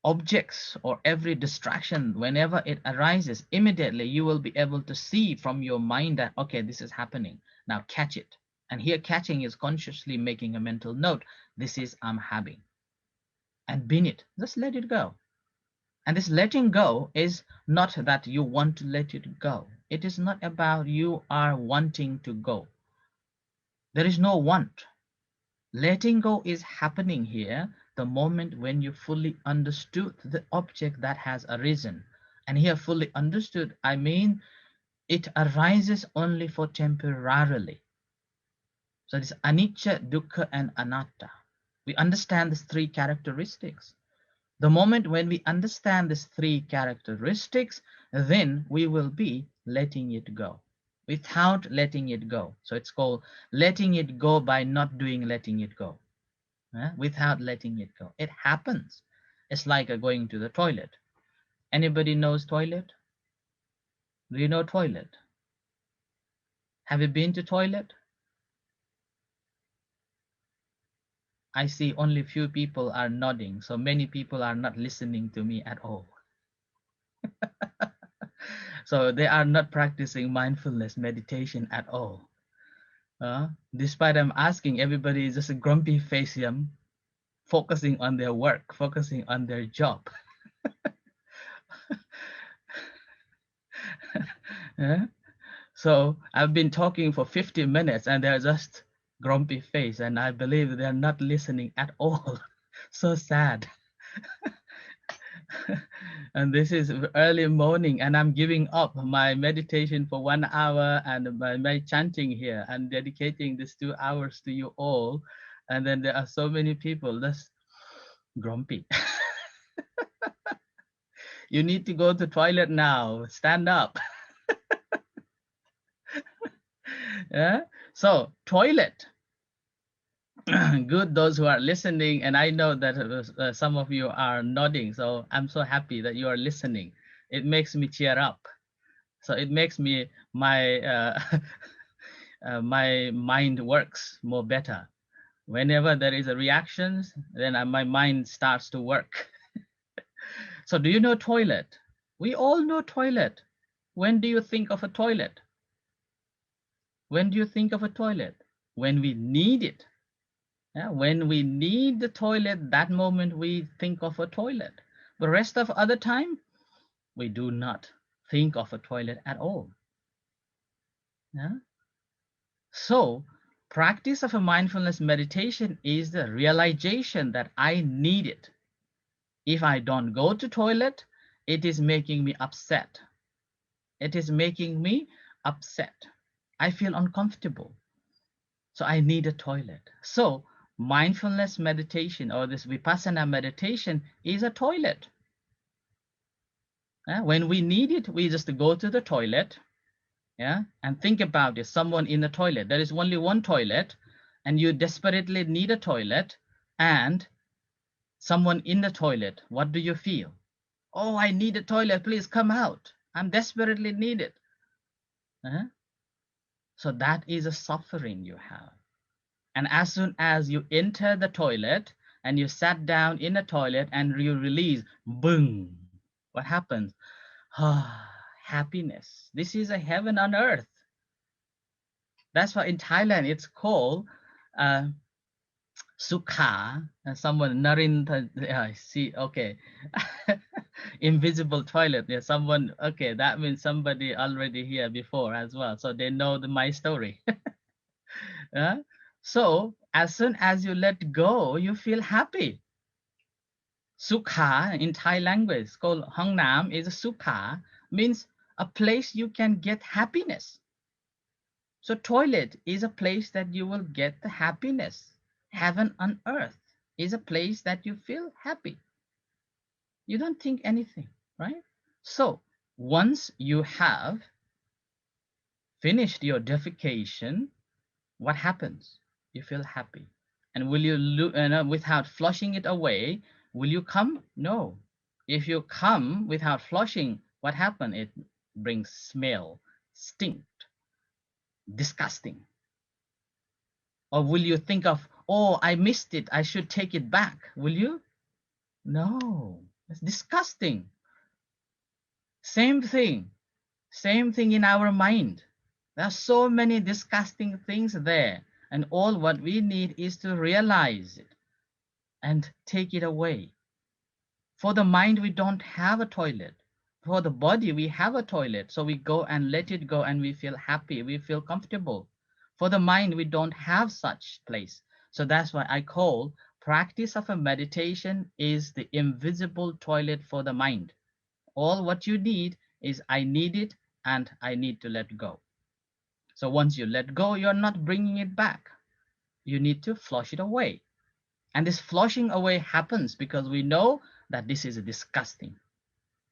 [SPEAKER 2] objects or every distraction, whenever it arises, immediately you will be able to see from your mind that, okay, this is happening. Now catch it. And here catching is consciously making a mental note. This is I'm having. And bin it. Just let it go. And this letting go is not that you want to let it go. It is not about you are wanting to go. There is no want. Letting go is happening here the moment when you fully understood the object that has arisen. And here fully understood, I mean it arises only for temporarily. So this anicca, dukkha, and anatta. We understand these three characteristics. The moment when we understand these three characteristics, then we will be letting it go without letting it go. So it's called letting it go by not doing letting it go. Without letting it go. It happens. It's like going to the toilet. Anybody knows toilet? Do you know toilet? Have you been to toilet? I see only few people are nodding, so many people are not listening to me at all. So they are not practicing mindfulness meditation at all. Despite I'm asking, everybody is just a grumpy face, focusing on their work, focusing on their job. Yeah? So I've been talking for 50 minutes and they're just grumpy face, and I believe they're not listening at all. So sad. And this is early morning and I'm giving up my meditation for 1 hour and my chanting here and dedicating these 2 hours to you all. And then there are so many people just grumpy. You need to go to toilet now. Stand up. Yeah? So toilet. Good, those who are listening, and I know that some of you are nodding, so I'm so happy that you are listening. It makes me cheer up. So it makes me my my mind works more better. Whenever there is a reactions, then my mind starts to work. So do you know toilet? We all know toilet. When do you think of a toilet? When do you think of a toilet? When we need it. Yeah, when we need the toilet, that moment we think of a toilet. The rest of other time, we do not think of a toilet at all. Yeah? So, practice of a mindfulness meditation is the realization that I need it. If I don't go to toilet, it is making me upset. It is making me upset. I feel uncomfortable. So I need a toilet. So mindfulness meditation or this Vipassana meditation is a toilet. When we need it, we just go to the toilet, and think about it. Someone in the toilet. There is only one toilet, and you desperately need a toilet, and someone in the toilet. What do you feel? Oh, I need a toilet. Please come out. I'm desperately needed. So that is a suffering you have. And as soon as you enter the toilet and you sat down in the toilet and you release, boom, what happens? Happiness. This is a heaven on earth. That's why in Thailand it's called Sukha. Someone, Narin, I see, okay. Invisible toilet. Yeah, someone, okay, that means somebody already here before as well. So they know my story. So as soon as you let go, you feel happy. Sukha in Thai language called Hong Nam is Sukha, means a place you can get happiness. So toilet is a place that you will get the happiness. Heaven on earth is a place that you feel happy. You don't think anything, right? So once you have finished your defecation, what happens? You feel happy. And will you without flushing it away, will you come? No. If you come without flushing, what happened? It brings smell, stink, disgusting. Or will you think of, oh, I missed it, I should take it back? Will you? No. It's disgusting. Same thing. Same thing in our mind. There are so many disgusting things there. And all what we need is to realize it and take it away. For the mind, we don't have a toilet. For the body, we have a toilet. So we go and let it go and we feel happy. We feel comfortable. For the mind, we don't have such place. So that's why I call practice of a meditation is the invisible toilet for the mind. All what you need is I need it and I need to let go. So once you let go, you're not bringing it back. You need to flush it away. And this flushing away happens because we know that this is disgusting.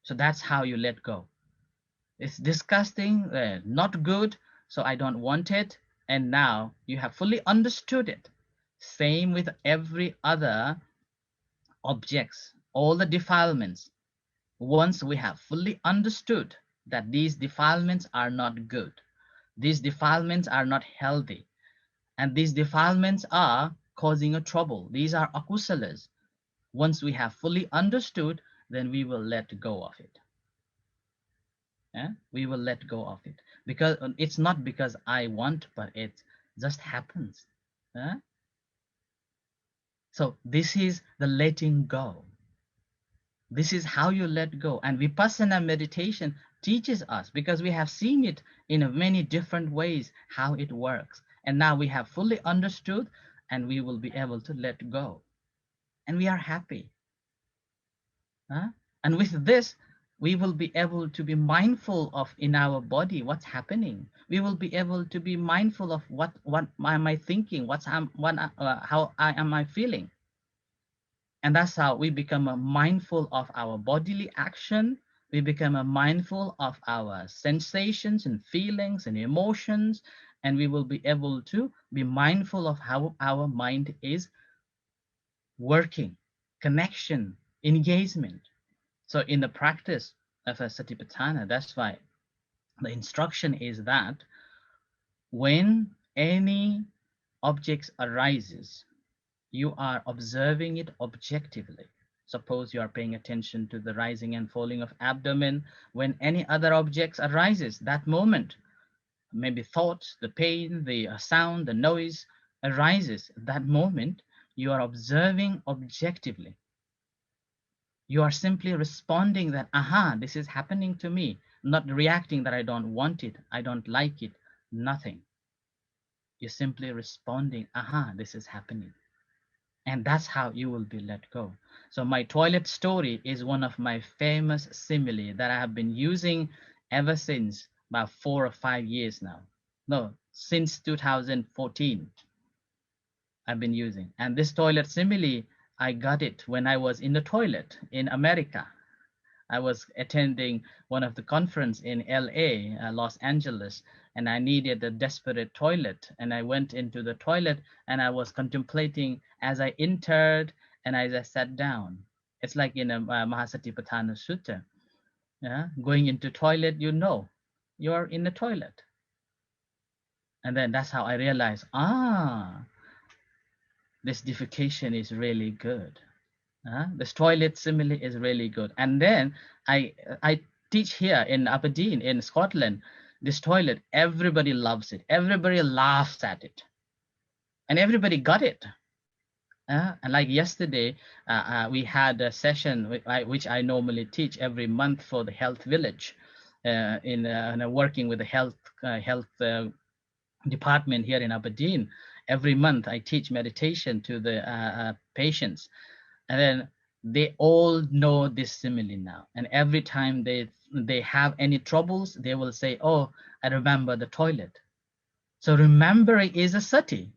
[SPEAKER 2] So that's how you let go. It's disgusting, not good, so I don't want it. And now you have fully understood it. Same with every other objects, all the defilements. Once we have fully understood that these defilements are not good, these defilements are not healthy, and these defilements are causing a trouble, these are akusalas. Once we have fully understood, then we will let go of it. Yeah? We will let go of it, because it's not because I want, but it just happens. Yeah? So this is the letting go. This is how you let go. And Vipassana meditation teaches us, because we have seen it in many different ways how it works. And now we have fully understood, and we will be able to let go. And we are happy. Huh? And with this, we will be able to be mindful of in our body what's happening. We will be able to be mindful of what am I thinking, how am I feeling. And that's how we become mindful of our bodily action. We become mindful of our sensations and feelings and emotions, and we will be able to be mindful of how our mind is working, connection, engagement. So in the practice of a satipatthana, that's why the instruction is that when any objects arises, you are observing it objectively. Suppose you are paying attention to the rising and falling of abdomen. When any other objects arises, that moment, maybe thoughts, the pain, the sound, the noise arises, that moment, you are observing objectively. You are simply responding that, aha, this is happening to me, not reacting that I don't want it, I don't like it, nothing. You're simply responding, aha, this is happening. And that's how you will be let go. So my toilet story is one of my famous simile that I have been using ever since about 4 or 5 years now. No, since 2014, I've been using. And this toilet simile, I got it when I was in the toilet in America. I was attending one of the conference in LA, Los Angeles, and I needed a desperate toilet. And I went into the toilet and I was contemplating as I entered and as I sat down. It's like in a Mahasatipatthana Sutta. Yeah? Going into toilet, you're in the toilet. And then that's how I realized, this defecation is really good. This toilet simile is really good. And then I teach here in Aberdeen in Scotland. This toilet, everybody loves it. Everybody laughs at it, and everybody got it. And like yesterday, we had a session which I normally teach every month for the Health Village, in working with the health department here in Aberdeen. Every month, I teach meditation to the patients. And then they all know this simile now. And every time they have any troubles, they will say, oh, I remember the toilet. So remembering is a sati.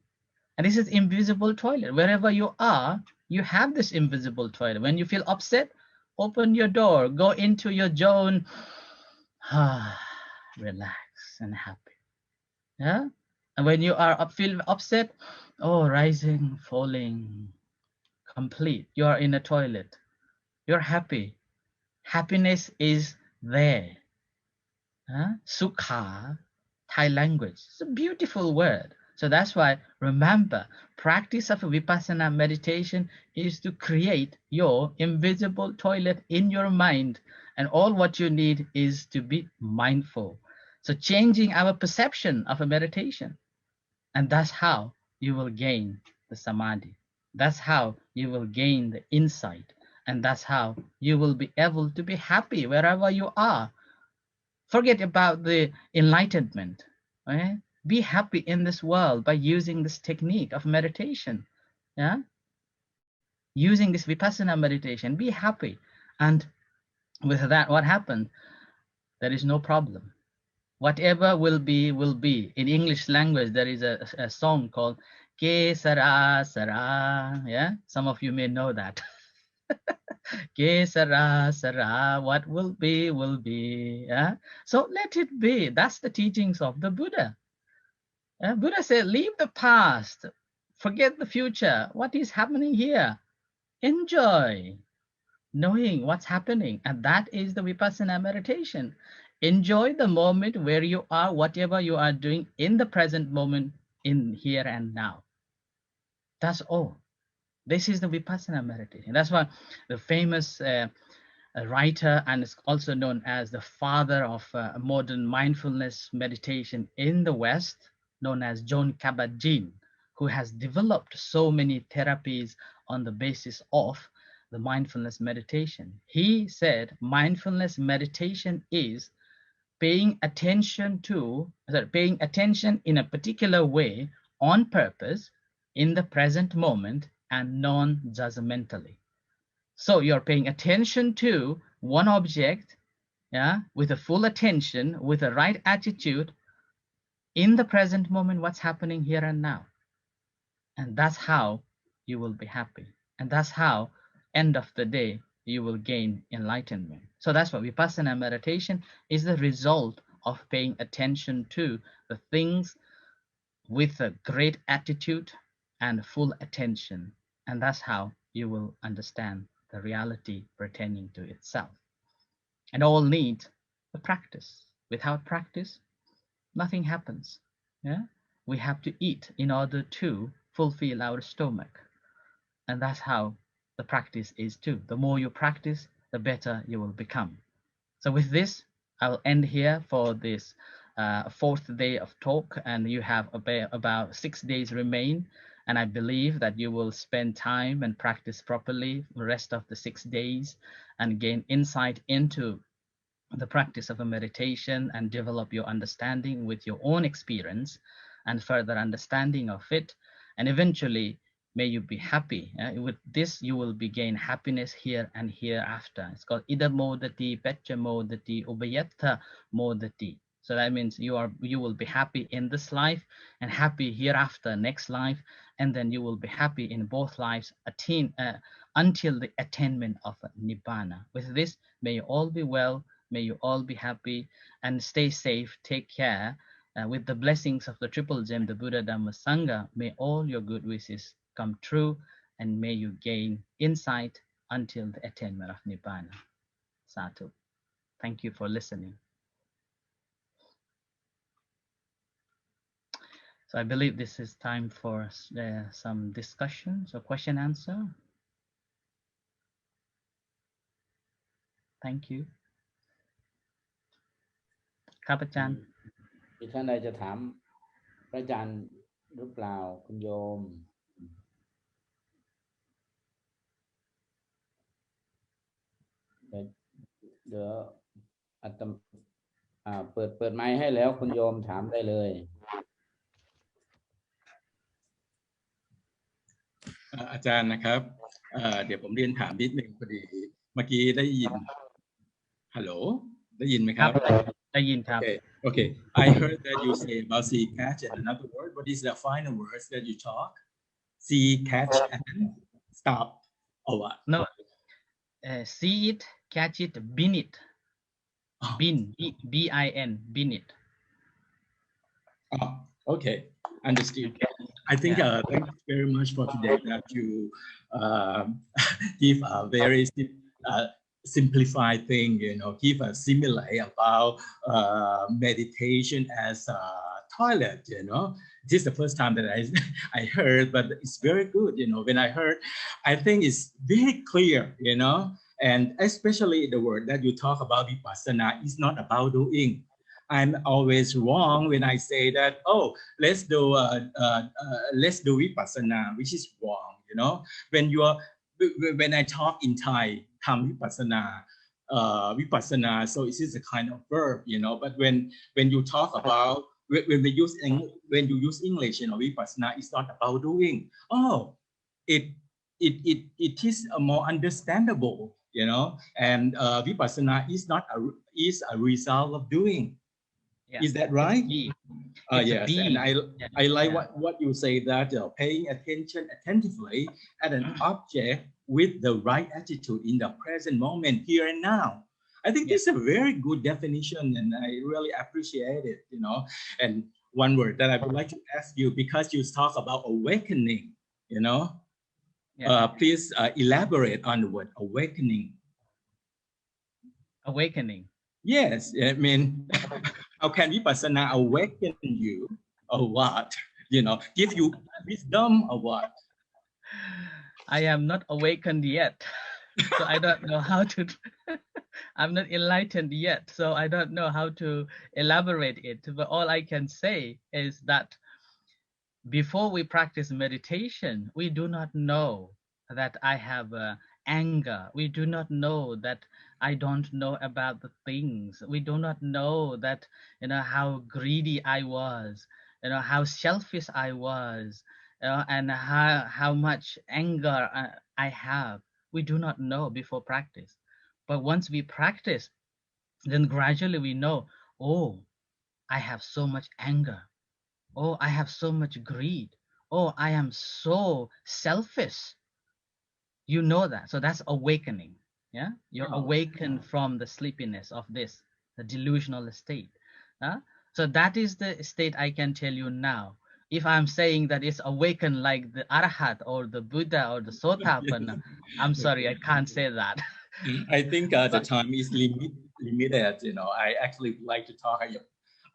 [SPEAKER 2] And this is invisible toilet. Wherever you are, you have this invisible toilet. When you feel upset, open your door, go into your zone, relax and happy. Yeah. And when you are feel upset, oh, rising, falling, complete. You are in a toilet. You're happy. Happiness is there. Sukha, Thai language. It's a beautiful word. So that's why, remember, practice of Vipassana meditation is to create your invisible toilet in your mind. And all what you need is to be mindful. So changing our perception of a meditation. And that's how you will gain the samadhi. That's how you will gain the insight. And that's how you will be able to be happy wherever you are. Forget about the enlightenment. Right? Be happy in this world by using this technique of meditation. Yeah? Using this Vipassana meditation, be happy. And with that, what happened? There is no problem. Whatever will be, will be. In English language, there is a song called Ke Sara Sara. Yeah, some of you may know that. Que sera, sera, what will be, will be. Yeah? So let it be. That's the teachings of the Buddha. Buddha said, leave the past, forget the future. What is happening here? Enjoy knowing what's happening. And that is the Vipassana meditation. Enjoy the moment where you are, whatever you are doing in the present moment, in here and now. That's all. This is the Vipassana meditation. That's why the famous writer, and is also known as the father of modern mindfulness meditation in the West, known as John Kabat-Zinn, who has developed so many therapies on the basis of the mindfulness meditation. He said mindfulness meditation is paying attention in a particular way on purpose in the present moment and non-judgmentally. So you're paying attention to one object, yeah, with a full attention, with the right attitude in the present moment, what's happening here and now. And that's how you will be happy. And that's how, end of the day, you will gain enlightenment. So that's what Vipassana meditation is, the result of paying attention to the things with a great attitude and full attention. And that's how you will understand the reality pertaining to itself. And all need a practice. Without practice, nothing happens. Yeah? We have to eat in order to fulfill our stomach. And that's how the practice is too. The more you practice, the better you will become. So with this, I will end here for this fourth day of talk, and you have about 6 days remain. And I believe that you will spend time and practice properly the rest of the 6 days and gain insight into the practice of a meditation and develop your understanding with your own experience and further understanding of it. And eventually, may you be happy. With this, you will gain happiness here and hereafter. It's called Ida Modati, Pecha Modati, Ubayatha Modati. So that means you will be happy in this life and happy hereafter, next life, and then you will be happy in both lives until the attainment of Nibbana. With this, may you all be well. May you all be happy and stay safe. Take care. With the blessings of the Triple Gem, the Buddha, Dhamma, Sangha, may all your good wishes come true, and may you gain insight until the attainment of Nibbana. Sadhu. Thank you for listening. So I believe this is time for some discussion. So question answer. Thank you. ครับอาจารย์
[SPEAKER 1] มีท่านใดจะถามพระอาจารย์หรือเปล่าคุณโยมเดี๋ยวอาตมาเปิดไมค์ให้แล้วคุณโยมถามได้เลย
[SPEAKER 3] อาจารย์นะครับเดี๋ยวผมเรียนถามนิดนึงพอดีเมื่อกี้ได้ยินฮัลโหลได้ยินไหมครับ
[SPEAKER 2] ได้ยินครับ
[SPEAKER 3] Okay. I heard that you say about see, catch, and another word. What is the final words that you talk? See, catch, and stop, or what?
[SPEAKER 2] No. See it, catch it, bin it. Bin, B-I-N, bin it.
[SPEAKER 3] Oh, okay. Understood. I think thank you very much for today that you give a very simplified thing, give a simile about meditation as a toilet, This is the first time that I heard, but it's very good, when I heard, I think it's very clear, and especially the word that you talk about Vipassana is not about doing. I'm always wrong when I say that, oh, let's do Vipassana, which is wrong, when I talk in Thai, Tham Vipassana, Vipassana, so it is a kind of verb, but when you talk about, when you use English, Vipassana is not about doing. Oh, it is more understandable, and Vipassana is a result of doing.
[SPEAKER 2] Yeah.
[SPEAKER 3] Is that
[SPEAKER 2] It's
[SPEAKER 3] right?
[SPEAKER 2] being. It's a
[SPEAKER 3] Yes, and
[SPEAKER 2] being.
[SPEAKER 3] I like
[SPEAKER 2] Yeah.
[SPEAKER 3] what you say that paying attention attentively at an object with the right attitude in the present moment, here and now. I think
[SPEAKER 2] Yeah.
[SPEAKER 3] this is a very good definition, and I really appreciate it. And one word that I would like to ask you, because you talk about awakening,
[SPEAKER 2] Yeah.
[SPEAKER 3] please elaborate on the word awakening.
[SPEAKER 2] Awakening.
[SPEAKER 3] Yes, I mean, how can Vipassana awaken you or what? Give you wisdom or what?
[SPEAKER 2] I am not awakened yet, so I don't know how to. I'm not enlightened yet, so I don't know how to elaborate it. But all I can say is that before we practice meditation, we do not know that I have anger. We do not know that I don't know about the things. We do not know that, how greedy I was, how selfish I was, and how much anger I have. We do not know before practice. But once we practice, then gradually we know, oh, I have so much anger. Oh, I have so much greed. Oh, I am so selfish. You know that. So that's awakening. Yeah. You're
[SPEAKER 3] Oh,
[SPEAKER 2] awakened from the sleepiness of this, the delusional state. So that is the state I can tell you now. If I'm saying that it's awakened like the Arhat or the Buddha or the Sotapanna, I'm sorry, I
[SPEAKER 3] okay.
[SPEAKER 2] can't say that.
[SPEAKER 3] I think the
[SPEAKER 2] But
[SPEAKER 3] time is limited. I actually would like to talk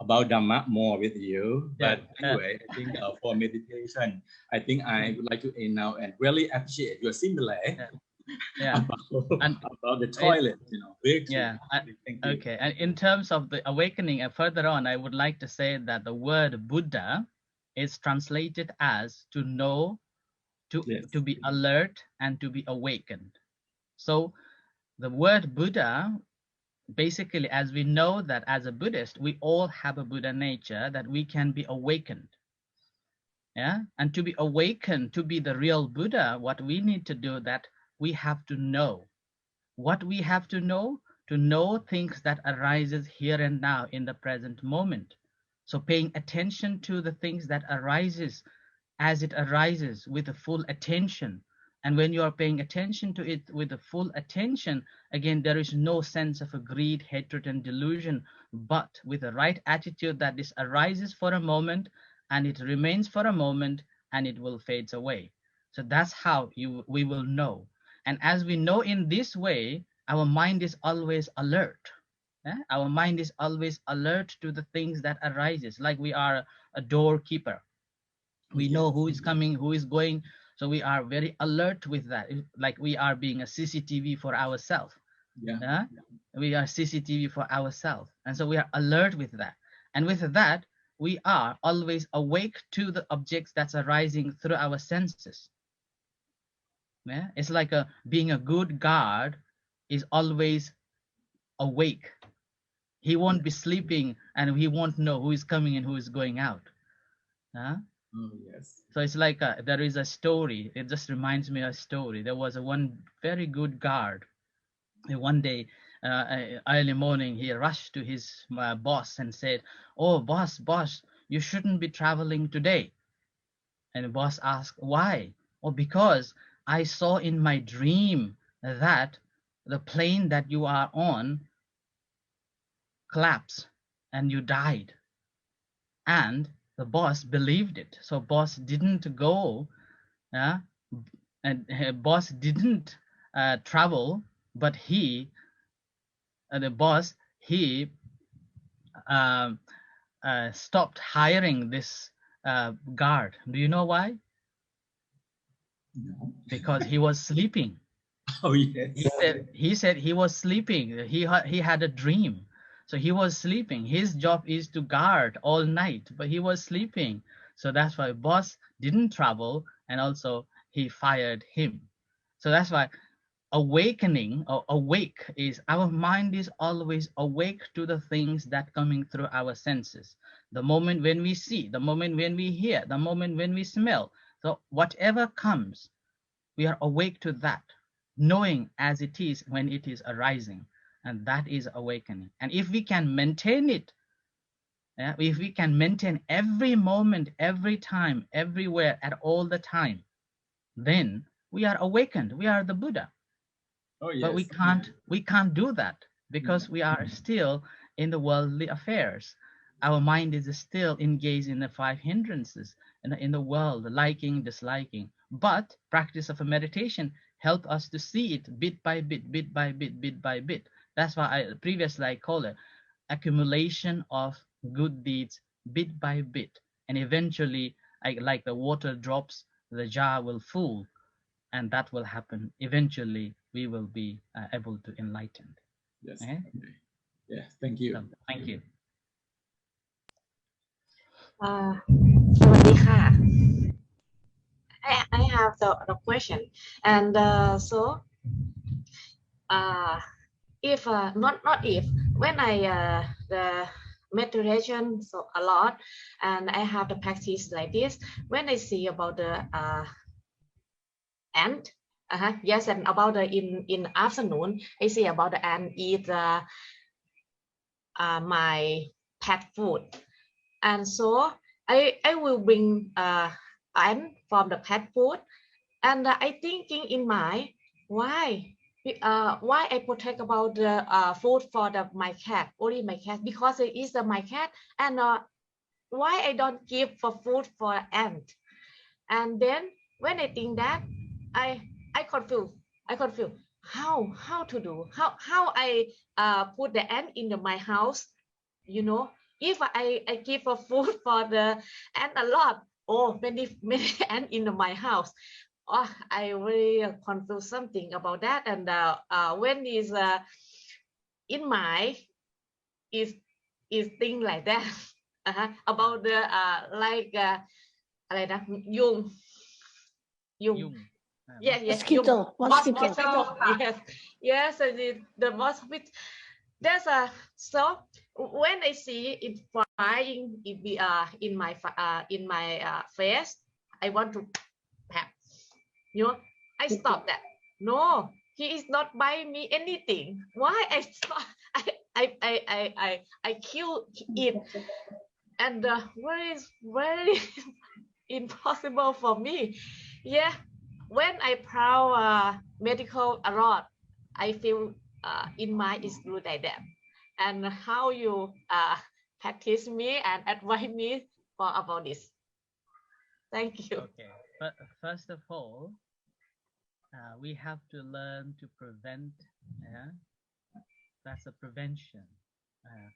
[SPEAKER 3] about Dhamma more with you.
[SPEAKER 2] yeah,
[SPEAKER 3] But anyway, I think for meditation, I think I would like to end now and really appreciate your simile
[SPEAKER 2] yeah, yeah. And
[SPEAKER 3] about the
[SPEAKER 2] it,
[SPEAKER 3] toilet. Very true.
[SPEAKER 2] yeah.
[SPEAKER 3] Thank you.
[SPEAKER 2] Okay. And in terms of the awakening, further on, I would like to say that the word Buddha is translated as to know,
[SPEAKER 3] Yes.
[SPEAKER 2] to be alert, and to be awakened. So the word Buddha, basically, as we know that as a Buddhist, we all have a Buddha nature that we can be awakened. Yeah. And to be awakened, to be the real Buddha, what we need to do that we have to know. What we have to know things that arises here and now in the present moment. So paying attention to the things that arises as it arises with a full attention. And when you are paying attention to it with a full attention, again, there is no sense of a greed, hatred, and delusion, but with the right attitude that this arises for a moment and it remains for a moment and it will fade away. So that's how we will know. And as we know in this way, our mind is always alert. Our mind is always alert to the things that arises, like we are a doorkeeper. We
[SPEAKER 3] Yes.
[SPEAKER 2] know who is coming, who is going. So we are very alert with that, like we are being a CCTV for ourselves.
[SPEAKER 3] Yeah.
[SPEAKER 2] We are CCTV for ourselves. And so we are alert with that. And with that, we are always awake to the objects that's arising through our senses. Yeah? It's like being a good guard is always awake. He won't be sleeping and he won't know who is coming and who is going out.
[SPEAKER 3] Oh, yes.
[SPEAKER 2] So it's like there is a story. It just reminds me of a story. There was one very good guard. And one day, early morning, he rushed to his boss and said, "Oh, boss, you shouldn't be traveling today." And the boss asked, "Why?" "Oh, because I saw in my dream that the plane that you are on collapsed and you died." And the boss believed it. So boss didn't go, and boss didn't travel, but the boss, he um, stopped hiring this guard. Do you know why?
[SPEAKER 3] No.
[SPEAKER 2] Because he was sleeping.
[SPEAKER 3] Oh, yes.
[SPEAKER 2] He said he was sleeping. He had a dream. So he was sleeping. His job is to guard all night, but he was sleeping. So that's why boss didn't travel, and also he fired him. So that's why awakening or awake is our mind is always awake to the things that coming through our senses. The moment when we see, the moment when we hear, the moment when we smell. So whatever comes, we are awake to that, knowing as it is when it is arising, and that is awakening. And if we can maintain it If we can maintain every moment, every time, everywhere, at all the time, then we are awakened. We are the Buddha.
[SPEAKER 3] Oh yes.
[SPEAKER 2] But we can't do that because we are still in the worldly affairs. Our mind is still engaged in the five hindrances in the world, liking, disliking. But practice of a meditation help us to see it bit by bit, bit by bit, bit by bit. That's why I call it accumulation of good deeds bit by bit. And eventually, like the water drops, the jar will full, and that will happen. Eventually, we will be able to enlighten.
[SPEAKER 3] Yes.
[SPEAKER 2] Okay?
[SPEAKER 3] Okay. Yeah. Thank you.
[SPEAKER 2] So, thank you.
[SPEAKER 4] สวัสดีค่ะ I have the question and so if not if when I the meditation so a lot and I have the practice like this when I see about the ant yes and about the in afternoon I see about the ant eat my pet food and so I will bring ant from the pet food and I thinking in my why I protect about the food for my cat only my cat because it is my cat and why I don't give for food for ant and then when I think that I confused how to do how I put the ant in my house you know if I give a food for the ant a lot many ant in my house I really confused something about that and when is in my is thing like that about the like อะไรนะยุง yes
[SPEAKER 5] Mosquito.
[SPEAKER 4] yes the mosquito there's a so when I see it flying in my face I want to pat I stop that no he is not buying me anything why I stop I kill it and very impossible for me when I proud medical a lot I feel in my is good like that and how you practice me and advise me for about this thank you
[SPEAKER 2] Okay, but first of all, we have to learn to prevent. That's a prevention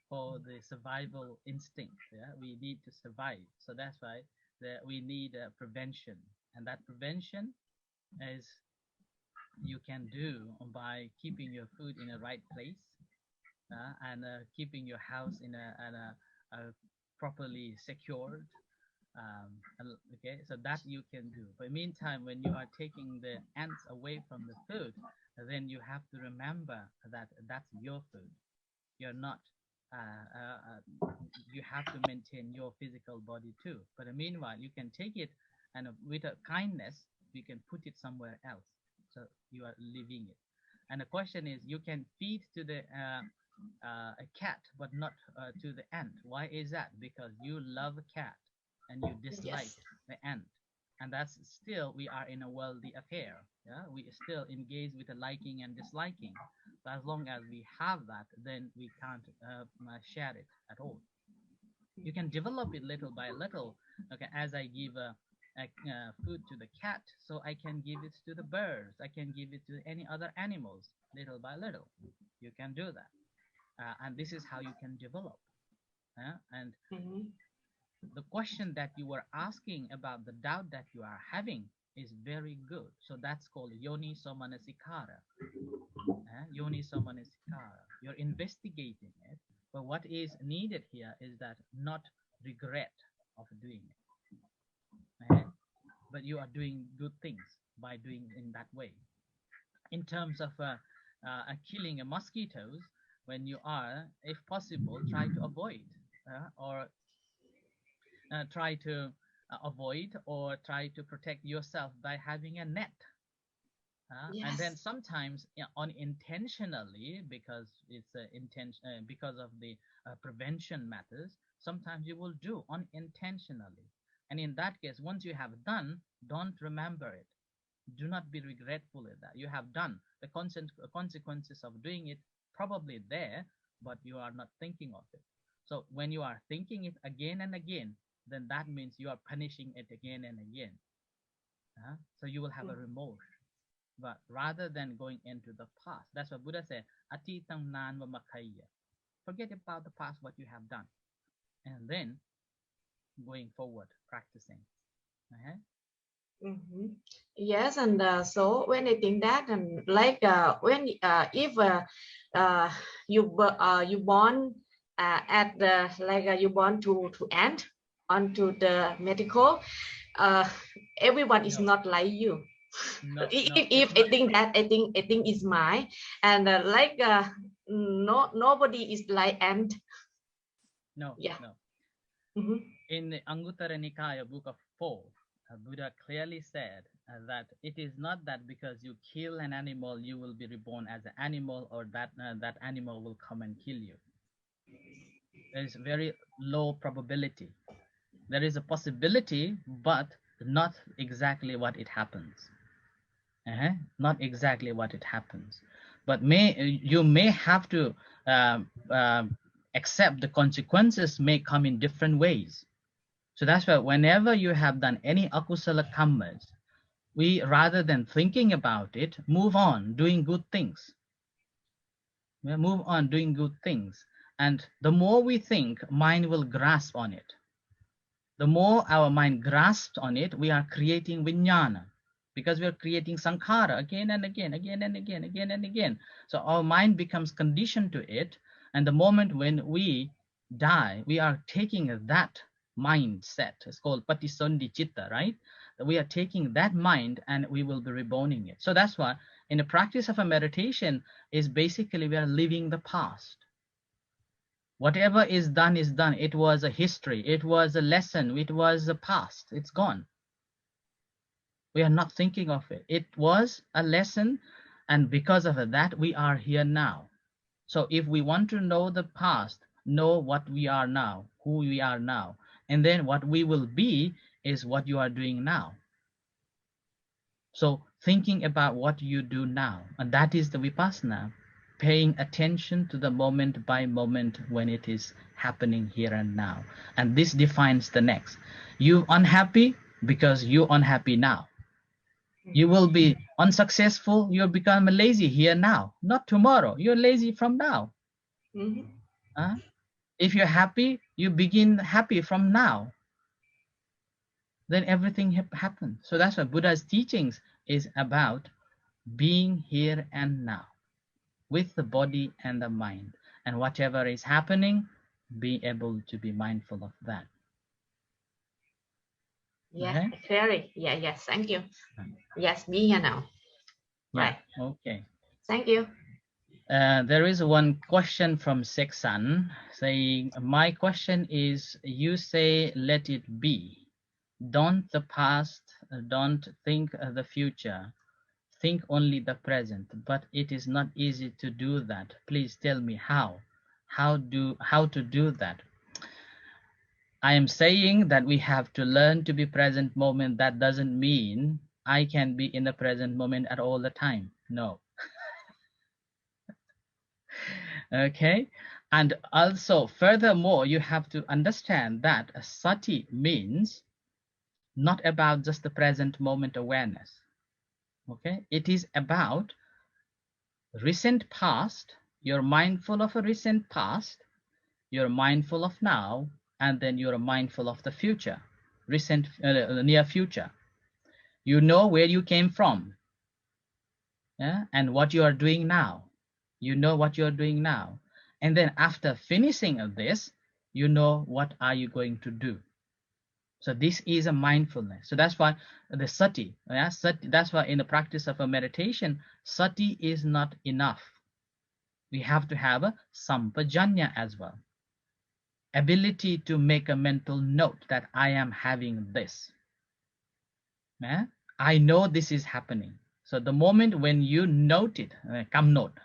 [SPEAKER 2] for the survival instinct. We need to survive, so that's why we need prevention, and that prevention is you can do by keeping your food in the right place and keeping your house in a properly secured. Okay, so that you can do. But meantime, when you are taking the ants away from the food, then you have to remember that that's your food. You're not. You have to maintain your physical body too. But meanwhile, you can take it and with a kindness, you can put it somewhere else. So you are leaving it. And the question is, you can feed to the a cat, but not to the ant. Why is that? Because you love a cat and you dislike the ant, and that's still we are in a worldly affair. We still engage with the liking and disliking. So as long as we have that, then we can't share it at all. You can develop it little by little. Okay, as I give food to the cat, so I can give it to the birds, I can give it to any other animals little by little. You can do that, and this is how you can develop. And the question that you were asking about the doubt that you are having is very good. So that's called yoni somanasikara. Yoni somanasikara. You're investigating it, but what is needed here is that not regret of doing it. But you are doing good things by doing in that way. In terms of killing mosquitoes, when you are, if possible, try to avoid or try to avoid or try to protect yourself by having a net. And then sometimes unintentionally, because it's because of the prevention matters, Sometimes you will do unintentionally. And in that case, once you have done, don't remember it. Do not be regretful at that. You have done. The consequences of doing it probably there, but you are not thinking of it. So when you are thinking it again and again, then that means you are punishing it again and again. So you will have a remorse. But rather than going into the past, that's what Buddha said, Atitang nan va makhaya. Forget about the past, what you have done. And then going forward, practicing.
[SPEAKER 4] Yes, and so when I think that, and like when if you born at the like you born to end onto the medical, everyone is not like you.
[SPEAKER 2] No,
[SPEAKER 4] if I think that, I think is mine, and like nobody is like and
[SPEAKER 2] no.
[SPEAKER 4] Mm-hmm.
[SPEAKER 2] In the Anguttara Nikaya book of 4, Buddha clearly said that it is not that because you kill an animal you will be reborn as an animal, or that that animal will come and kill you. There is very low probability. There is a possibility, but not exactly what it happens. Not exactly what it happens. But you may have to accept the consequences may come in different ways. So that's why whenever you have done any akusala kammas, we, rather than thinking about it, move on doing good things. Move on doing good things. And the more we think, mind will grasp on it. The more our mind grasps on it, we are creating vijnana, because we are creating sankhara again and again, again and again, again and again. So our mind becomes conditioned to it. And the moment when we die, we are taking that mindset. It's called patisandhi citta, right? We are taking that mind and we will be reborning it. So that's why in the practice of a meditation is basically we are living the past. Whatever is done is done. It was a history. It was a lesson. It was a past. It's gone. We are not thinking of it. It was a lesson, and because of that, we are here now. So if we want to know the past, know what we are now, who we are now, and then what we will be is what you are doing now. So thinking about what you do now, and that is the Vipassana, paying attention to the moment by moment when it is happening here and now. And this defines the next. You're unhappy because you're unhappy now. You will be unsuccessful, you'll become lazy here now, not tomorrow. You're lazy from now. If you're happy, you begin happy from now. Then everything happens. So that's what Buddha's teachings is about, being here and now with the body and the mind, and whatever is happening, be able to be mindful of that.
[SPEAKER 4] Yeah, clearly. Yeah, yes, thank you. Yes, be here now.
[SPEAKER 2] Yeah,
[SPEAKER 4] right.
[SPEAKER 2] Okay.
[SPEAKER 4] Thank you.
[SPEAKER 2] There is one question from Seksan saying, my question is, you say let it be. Don't the past, don't think the future. Think only the present, but it is not easy to do that. Please tell me how to do that. I am saying that we have to learn to be present moment. That doesn't mean I can be in the present moment at all the time. No. Okay. And also, furthermore, you have to understand that sati means not about just the present moment awareness. Okay. It is about recent past. You're mindful of a recent past. You're mindful of now, and then you're mindful of the future, recent, near future. You know where you came from, and what you are doing now. You know what you're doing now. And then after finishing this, you know what are you going to do. So this is a mindfulness. So that's why the sati, that's why in the practice of a meditation, sati is not enough. We have to have a sampajanya as well. Ability to make a mental note that I am having this. I know this is happening. So the moment when you note it, come note.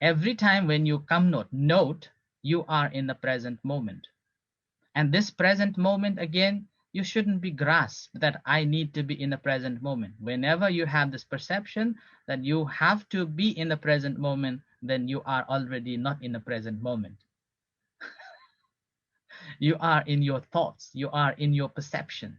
[SPEAKER 2] Every time when you come note, you are in the present moment. And this present moment, again, you shouldn't be grasped that I need to be in the present moment. Whenever you have this perception that you have to be in the present moment, then you are already not in the present moment. You are in your thoughts, you are in your perception.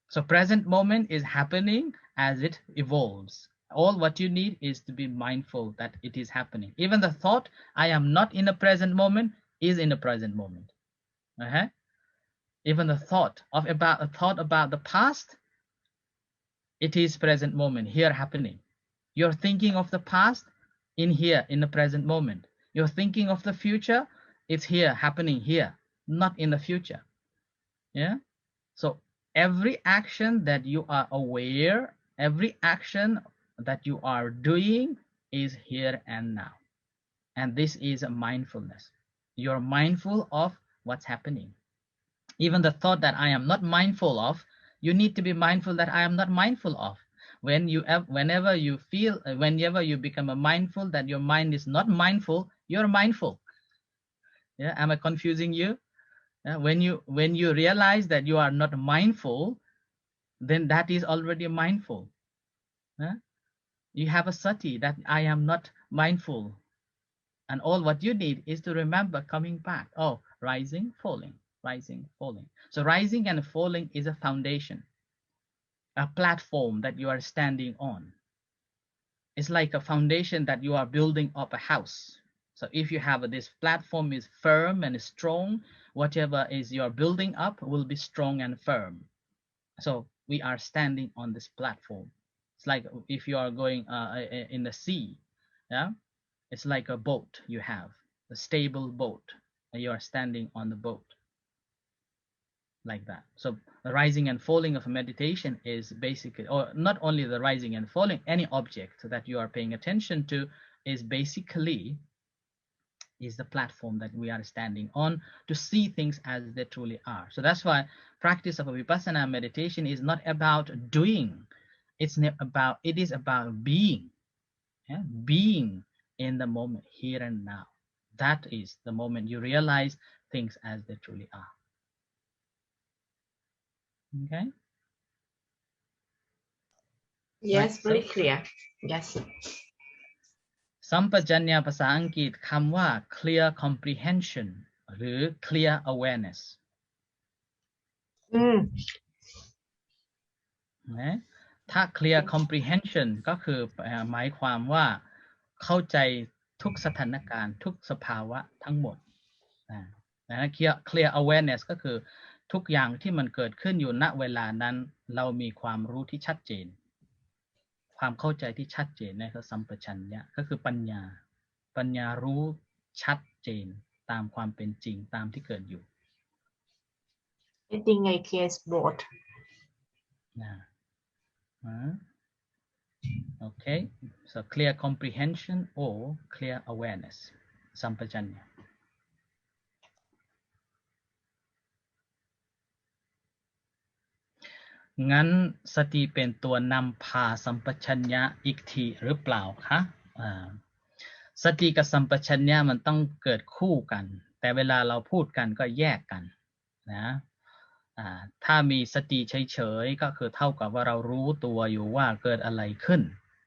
[SPEAKER 2] So present moment is happening as it evolves. All what you need is to be mindful that it is happening. Even the thought, I am not in the present moment, is in the present moment. Even the thought about the past, it is present moment, here happening. You're thinking of the past, in here, in the present moment. You're thinking of the future, it's here, happening here, not in the future. Yeah. So every action that you are aware, every action that you are doing is here and now. And this is a mindfulness. You're mindful of what's happening. Even the thought that I am not mindful of, you need to be mindful that I am not mindful of. Whenever you become a mindful that your mind is not mindful, you're mindful. Yeah, am I confusing you? When you realize that you are not mindful, then that is already mindful. You have a sati that I am not mindful, and all what you need is to remember coming back. Oh, rising, falling, rising, falling. So rising and falling is a foundation, a platform that you are standing on. It's like a foundation that you are building up a house. So if you have this platform is firm and strong, whatever is you're building up will be strong and firm. So we are standing on this platform. It's like if you are going in the sea, yeah, it's like a boat. You have a stable boat, and you are standing on the boat like that. So the rising and falling of meditation is basically, or not only the rising and falling, any object that you are paying attention to is basically is the platform that we are standing on to see things as they truly are. So that's why practice of a Vipassana meditation is not about doing. It is about being. Yeah? Being in the moment, here and now. That is the moment you realize things as they truly are. Okay?
[SPEAKER 4] Yes,
[SPEAKER 2] Right,
[SPEAKER 4] very
[SPEAKER 2] so
[SPEAKER 4] clear. Yes.
[SPEAKER 2] สัมปชัญญะภาษาอังกฤษคำว่า clear comprehension หรือ clear awareness นะถ้า clear comprehension ก็คือหมายความว่าเข้าใจทุกสถานการณ์ทุกสภาวะทั้งหมดนะ clear awareness ก็คือทุกอย่างที่มันเกิดขึ้นอยู่ณเวลานั้นเรามีความรู้ที่ชัดเจนความเข้าใจที่ชัดเจนนั่นคือสัมปชัญญะก็คือปัญญารู้ชัดเจนตามความเป็นจริงตามที่เกิดอยู่
[SPEAKER 4] I think I guess both.
[SPEAKER 2] Okay, so clear comprehension or clear awareness, sampajanya. งั้นสติเป็นตัวนำพาสัมปชัญญะอีกทีหรือเปล่าคะสติกับสัมปชัญญะมันต้องเกิดคู่กันแต่เวลาเราพูดกันก็แยกกันนะถ้ามีสติเฉยๆก็คือเท่ากับว่าเรารู้ตัวอยู่ว่าเกิดอะไรขึ้น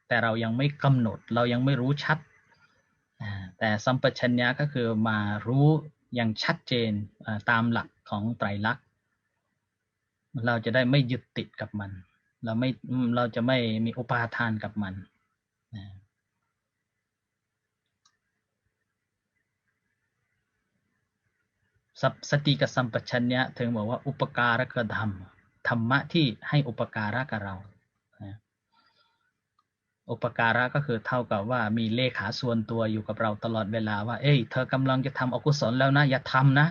[SPEAKER 2] แต่เรายังไม่กำหนดเรายังไม่รู้ชัดแต่สัมปชัญญะก็คือมารู้อย่างชัดเจนตามหลักของไตรลักษณ์เราจะได้ไม่ยึดติดกับมันเราจะไม่มีอุปาทานกับมันสติกับสัมปชัญญะถึงบอกว่าอุปการกธรรมธรรมะที่ให้อุปการะกับเราอุปการะก็คือเท่ากับว่ามีเลขาส่วนตัวอยู่กับเราตลอดเวลาว่าเอ้ยเธอกำลังจะทำอกุศลแล้วนะอย่าทำนะ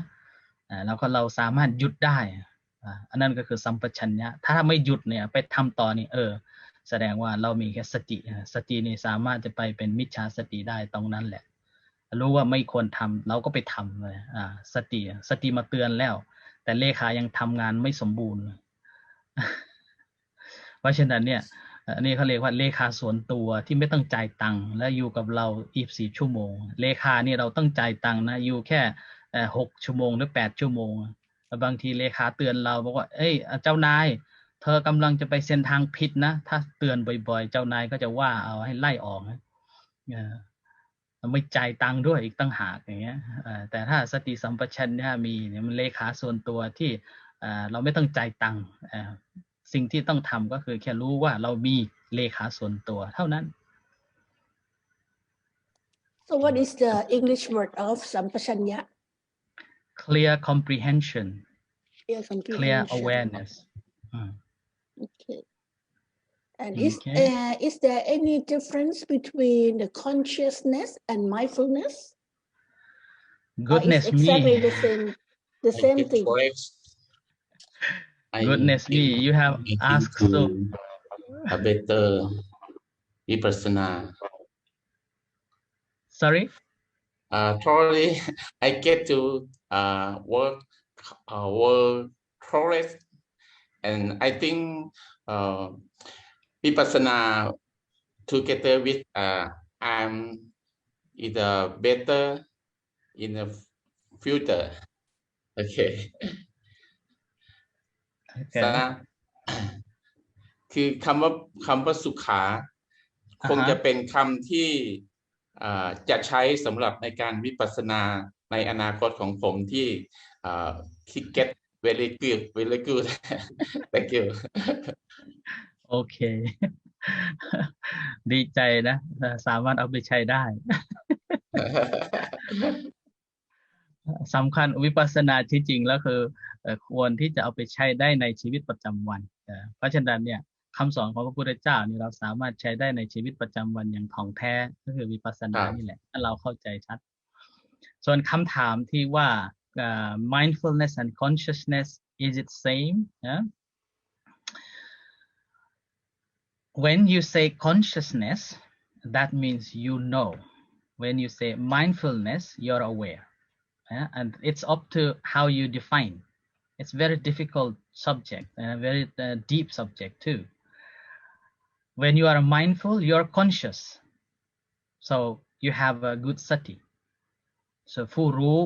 [SPEAKER 2] แล้วก็เราสามารถหยุดได้อันนั้นก็คือสัมปชัญญะถ้าไม่หยุดเนี่ยไปทำต่อนี่แสดงว่าเรามีแค่สตินี่สามารถจะไปเป็นมิจฉาสติได้ตรงนั้นแหละรู้ว่าไม่ควรทำเราก็ไปทำเลยสติมาเตือนแล้วแต่เลขายังทำงานไม่สมบูรณ์เพราะฉะนั้นเนี่ยอันนี้เขาเรียกว่าเลขาส่วนตัวที่ไม่ต้องจ่ายตังค์และอยู่กับเรา24ชั่วโมงเลขานี่เราต้องจ่ายตังค์นะอยู่แค่6ชั่วโมงหรือ8ชั่วโมง บางทีเลขาเตือนเราบอกว่าเอ้ยเจ้านายเธอกำลังจะไปเส้นทางผิดนะถ้าเตือนบ่อยๆเจ้านายก็จะว่าเอาให้ไล่ออกนะไม่จ่ายตังค์ด้วยอีกตั้งหากอย่างเงี้ยแต่ถ้าสติสัมปชัญญะมีเนี่ยมันเลขาส่วนตัวที่เราไม่ต้องจ่ายตังค์สิ่งที่ต้องทำก็คือแค่รู้ว่าเรามีเลขาส่วนตัวเท่านั้น
[SPEAKER 5] So what is the English word of sampachanya?
[SPEAKER 2] Clear comprehension,
[SPEAKER 5] Clear comprehension.
[SPEAKER 2] clear awareness.
[SPEAKER 5] Okay. And
[SPEAKER 2] Okay.
[SPEAKER 5] is there any difference between the consciousness and mindfulness?
[SPEAKER 2] Goodness
[SPEAKER 5] or is exactly
[SPEAKER 2] me.
[SPEAKER 5] the same thing?
[SPEAKER 2] Goodness me, you have asked so.
[SPEAKER 6] A better Vipassana.
[SPEAKER 2] Sorry?
[SPEAKER 6] Probably I get to work progress, and I think Vipassana together with I'm is better in the future. Okay. คือคำว่าสุขาคงจะเป็นคำที่จะใช้สำหรับในการวิปัสสนาในอนาคตของผมที่คิด get very good thank you
[SPEAKER 2] โอเค ดีใจนะสามารถเอาไปใช้ได้ สำคัญวิปัสสนาที่จริงแล้วคือควรที่จะเอาไปใช้ได้ในชีวิตประจำวันเพราะฉะนั้นเนี่ยคำสอนของพระพุทธเจ้านี่เราสามารถใช้ได้ในชีวิตประจำวันอย่างถ่องแท้ก็คือวิปัสสนานี่แหละถ้าเราเข้าใจชัดส่วนคำถามที่ว่า mindfulness and consciousness is it same when you say consciousness that means you know when you say mindfulness you're aware and it's up to how you define. It's very difficult subject and a very deep subject too. When you are mindful, you're conscious. So you have a good sati. So ผู้รู้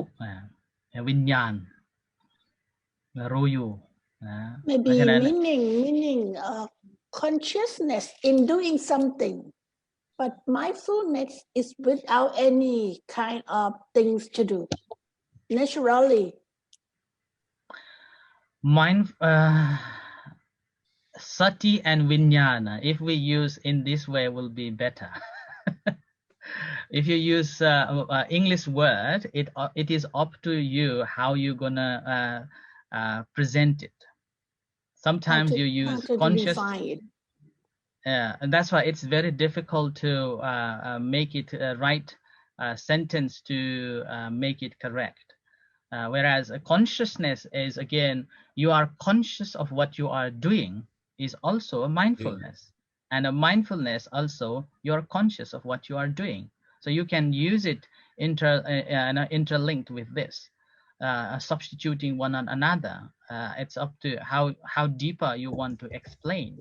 [SPEAKER 2] วิญญาณรู้อยู่
[SPEAKER 5] Maybe meaning consciousness in doing something, but mindfulness is without any kind of things to do. Naturally.
[SPEAKER 2] Sati and Vijnana, if we use in this way, will be better. If you use English word, it is up to you how you're gonna present it. Sometimes you use conscious. And that's why it's very difficult to make it right sentence to make it correct. Whereas a consciousness is, again, you are conscious of what you are doing is also a mindfulness. And a mindfulness also, you're conscious of what you are doing. So you can use it interlinked with this, substituting one another. It's up to how deeper you want to explain.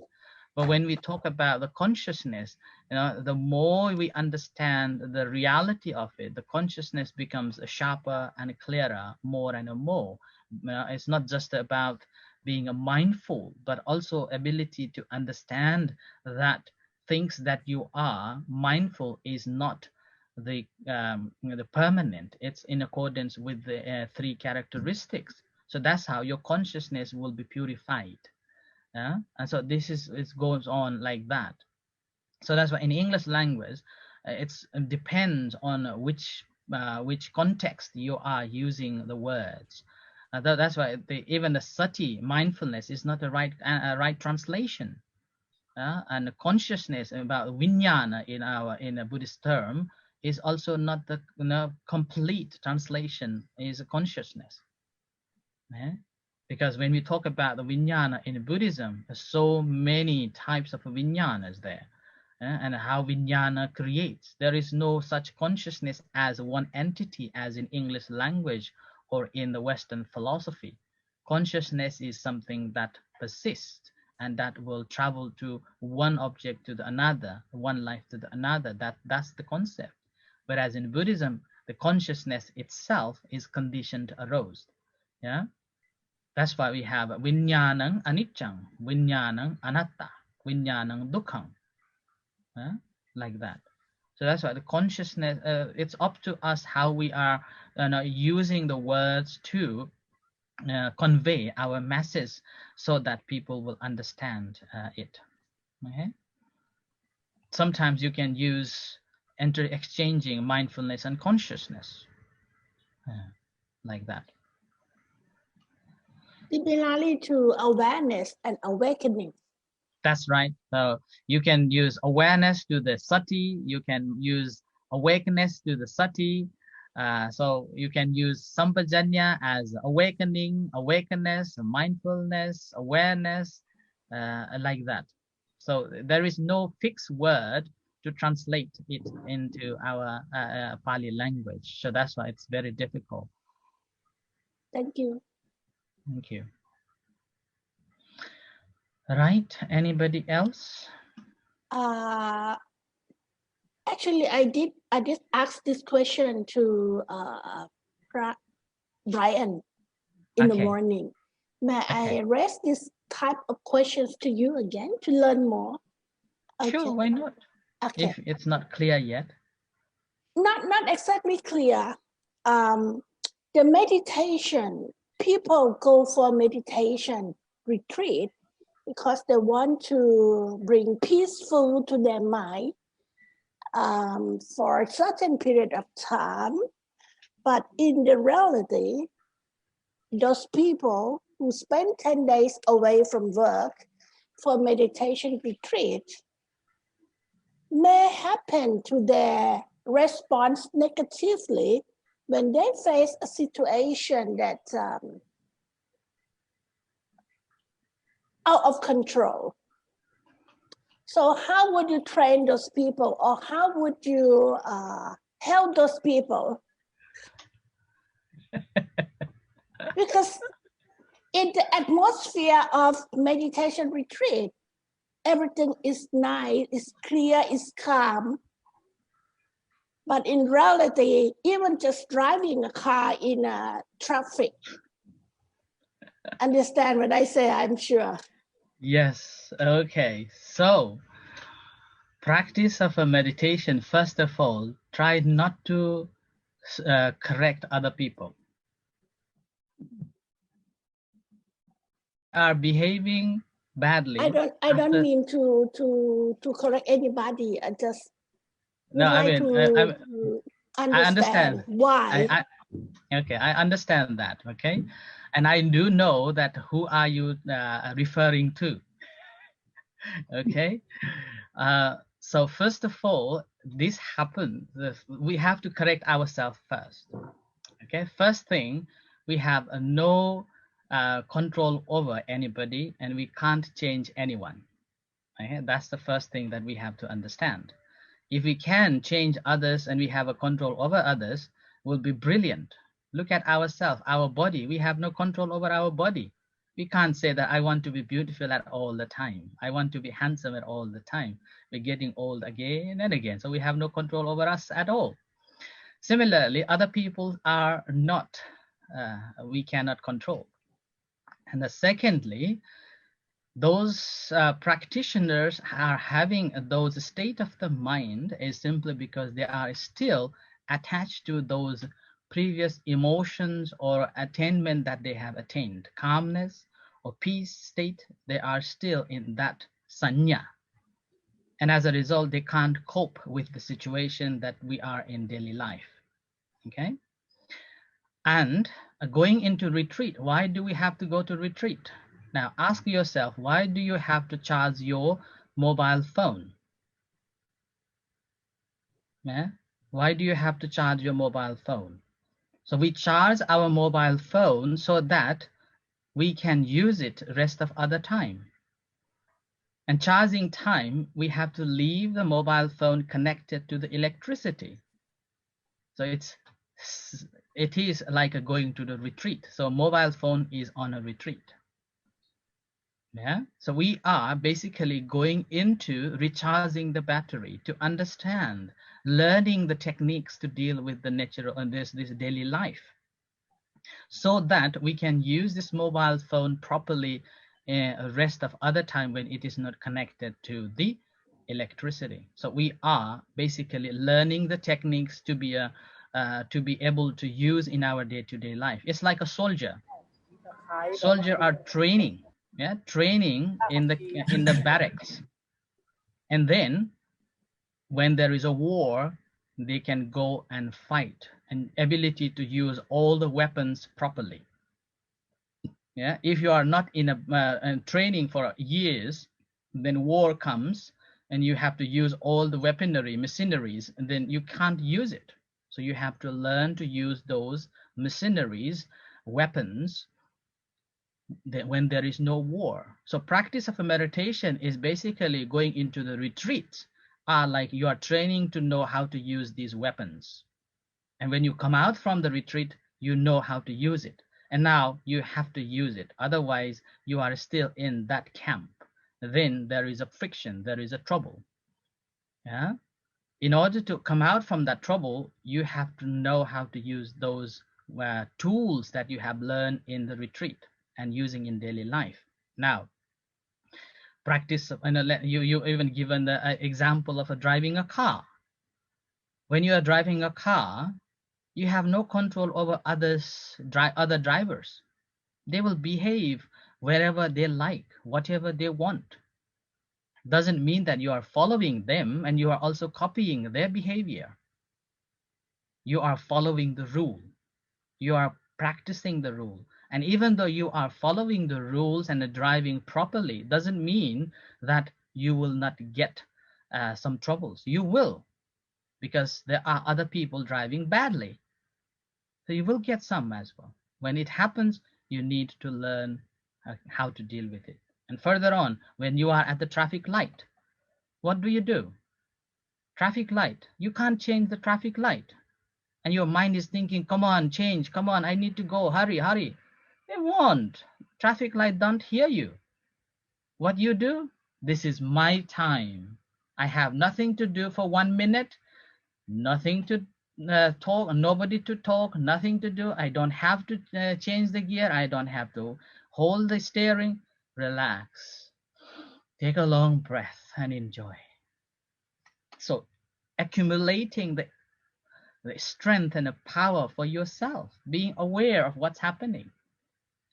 [SPEAKER 2] But when we talk about the consciousness, the more we understand the reality of it, the consciousness becomes sharper and clearer more and more. It's not just about being mindful, but also ability to understand that things that you are mindful is not the permanent. It's in accordance with the three characteristics. So that's how your consciousness will be purified. And so this is, it goes on like that. So that's why in English language, it depends on which context you are using the words. That's why even the sati, mindfulness, is not a right translation. And the consciousness about vijnana in a Buddhist term is also not the complete translation. Is a consciousness. Because when we talk about the vijnana in Buddhism, there's so many types of vijnanas there, and how vijnana creates. There is no such consciousness as one entity as in English language or in the Western philosophy. Consciousness is something that persists and that will travel to one object to the another, one life to the another. That's the concept. Whereas in Buddhism, the consciousness itself is conditioned aroused. Yeah. That's why we have Vinyanang Anicchang, Vinyanang Anatta, Vinyanang Dukkhang, like that. So that's why the consciousness, it's up to us how we are using the words to convey our message so that people will understand it. Okay. Sometimes you can use exchanging mindfulness and consciousness, like that.
[SPEAKER 5] Similarly to awareness and awakening.
[SPEAKER 2] That's right. So you can use awareness to the sati, you can use awakeness to the sati. So you can use sampajanya as awakening, awakeness, mindfulness, awareness, like that. So there is no fixed word to translate it into our Pali language. So that's why it's very difficult.
[SPEAKER 5] Thank you.
[SPEAKER 2] Thank you. Right, anybody else?
[SPEAKER 5] Actually, I did ask this question to Brian in the morning. May I raise this type of questions to you again to learn more? Okay.
[SPEAKER 2] Sure, why not?
[SPEAKER 5] Okay.
[SPEAKER 2] If it's not clear yet.
[SPEAKER 5] Not exactly clear. The meditation, people go for meditation retreat because they want to bring peaceful to their mind for a certain period of time. But in the reality, those people who spend 10 days away from work for meditation retreat may happen to their response negatively when they face a situation that's out of control. So how would you train those people, or how would you help those people? Because in the atmosphere of meditation retreat, everything is nice, is clear, is calm. But in reality, even just driving a car in a traffic, understand what I say, I'm sure.
[SPEAKER 2] Yes, okay. So, practice of a meditation, first of all, try not to correct other people. Are behaving badly.
[SPEAKER 5] I don't mean to correct anybody. I just to understand why.
[SPEAKER 2] Okay, I understand that. Okay, and I do know that who are you referring to. Okay, so first of all, this happens. We have to correct ourselves first. Okay, first thing, we have no control over anybody, and we can't change anyone. Okay, that's the first thing that we have to understand. If we can change others and we have a control over others, will be brilliant. Look at ourselves, our body. We have no control over our body. We can't say that I want to be beautiful at all the time. I want to be handsome at all the time. We're getting old again and again. So we have no control over us at all. Similarly, other people are not, we cannot control. And secondly, those practitioners are having those state of the mind is simply because they are still attached to those previous emotions or attainment that they have attained, calmness or peace state. They are still in that sanya, and as a result they can't cope with the situation that we are in daily life. Okay, and going into retreat, why do we have to go to retreat? Now ask yourself, why do you have to charge your mobile phone? Yeah? Why do you have to charge your mobile phone? So we charge our mobile phone so that we can use it rest of other time. And charging time, we have to leave the mobile phone connected to the electricity. So it is like going to the retreat. So mobile phone is on a retreat. Yeah, so we are basically going into recharging the battery to understand, learning the techniques to deal with the nature of this daily life. so that we can use this mobile phone properly rest of other time when it is not connected to the electricity. So we are basically learning the techniques to be able to use in our day-to-day life. It's like a soldier. Soldiers are training, yeah, training in the barracks, and then when there is a war, they can go and fight, and ability to use all the weapons properly. Yeah, if you are not in a training for years, then war comes and you have to use all the weaponry, machineries, and then you can't use it. So you have to learn to use those machineries, weapons, when there is no war. So practice of a meditation is basically going into the retreat, like you are training to know how to use these weapons. And when you come out from the retreat, you know how to use it. And now you have to use it. Otherwise, you are still in that camp. Then there is a friction, there is a trouble. Yeah. In order to come out from that trouble, you have to know how to use those tools that you have learned in the retreat and using in daily life. Now, practice, you even given the example of driving a car. When you are driving a car, you have no control over other drivers. They will behave wherever they like, whatever they want. Doesn't mean that you are following them and you are also copying their behavior. You are following the rule. You are practicing the rule. And even though you are following the rules and driving properly, doesn't mean that you will not get some troubles. You will, because there are other people driving badly. So you will get some as well. When it happens, you need to learn how to deal with it. And further on, when you are at the traffic light, what do? Traffic light. You can't change the traffic light. And your mind is thinking, come on, change, come on, I need to go, hurry, hurry. They won't. Traffic light don't hear you. What you do? This is my time. I have nothing to do for 1 minute, nothing to talk, nobody to talk, nothing to do. I don't have to change the gear. I don't have to hold the steering. Relax. Take a long breath and enjoy. So accumulating the strength and the power for yourself, being aware of what's happening.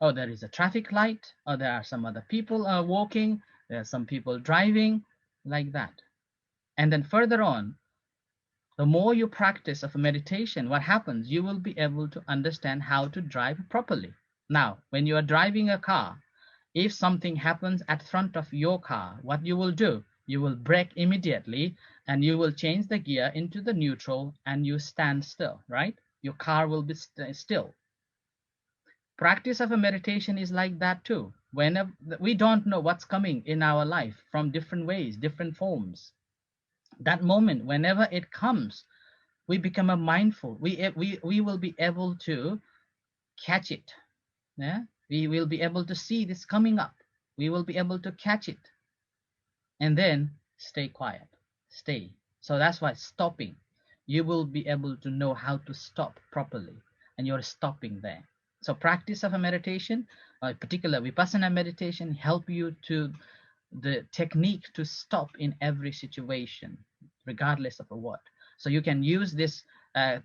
[SPEAKER 2] Oh, there is a traffic light, or there are some other people walking, there are some people driving, like that. And then further on, the more you practice of meditation, what happens? You will be able to understand how to drive properly. Now, when you are driving a car, if something happens at front of your car, what you will do? You will brake immediately and you will change the gear into the neutral and you stand still, right? Your car will be still. Practice of a meditation is like that too. Whenever we don't know what's coming in our life from different ways, different forms, that moment, whenever it comes, we become a mindful. We will be able to catch it. Yeah, we will be able to see this coming up. We will be able to catch it, and then stay quiet. Stay. So that's why stopping. You will be able to know how to stop properly, and you're stopping there. So practice of a meditation, particular Vipassana meditation, help you to the technique to stop in every situation, regardless of what. So you can use this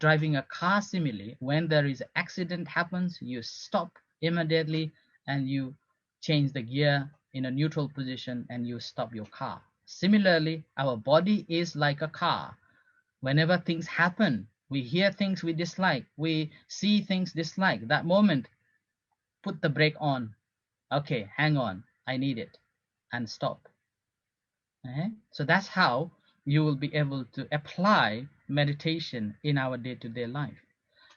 [SPEAKER 2] driving a car simile. When there is an accident happens, you stop immediately and you change the gear in a neutral position and you stop your car. Similarly, our body is like a car. Whenever things happen, we hear things we dislike, we see things dislike. That moment, put the brake on. Okay, hang on, I need it, and stop. Okay? So that's how you will be able to apply meditation in our day-to-day life.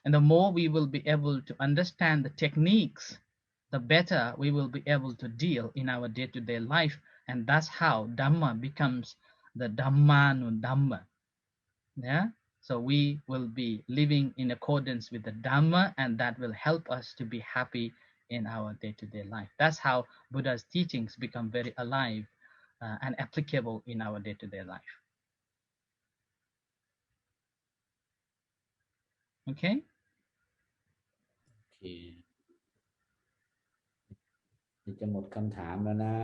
[SPEAKER 2] And the more we will be able to understand the techniques, the better we will be able to deal in our day-to-day life. And that's how Dhamma becomes the Dhammanu Dhamma. Yeah. So we will be living in accordance with the Dhamma, and that will help us to be happy in our day-to-day life. That's how Buddha's teachings become very alive and applicable in our day-to-day life. Okay.
[SPEAKER 6] โอเค
[SPEAKER 1] จะหมดคำถามแล้วนะ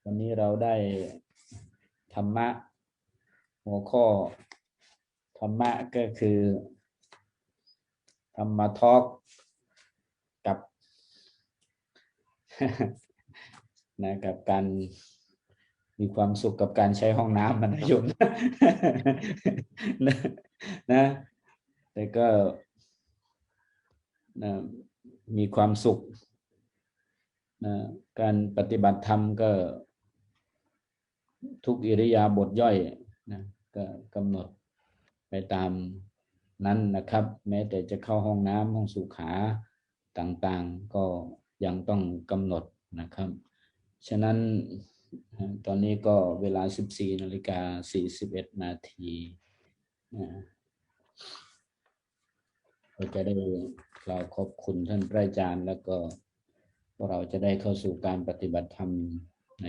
[SPEAKER 1] วันนี้เราได้ธรรมะหัวข้อธรรมะก็คือธรรมะทอล์กกับนะกับการมีความสุขกับการใช้ห้องน้ำนะโยมนะแต่ก็นะมีความสุขนะการปฏิบัติธรรมก็ทุกอิริยาบถย่อยนะก็กำหนดไปตามนั้นนะครับแม้แต่จะเข้าห้องน้ำห้องสุขาต่างๆก็ยังต้องกำหนดนะครับฉะนั้นตอนนี้ก็เวลา 14:41 นาทีเราจะได้กล่าวขอบคุณท่านพระอาจารย์แล้วก็เราจะได้เข้าสู่การปฏิบัติธรรมใน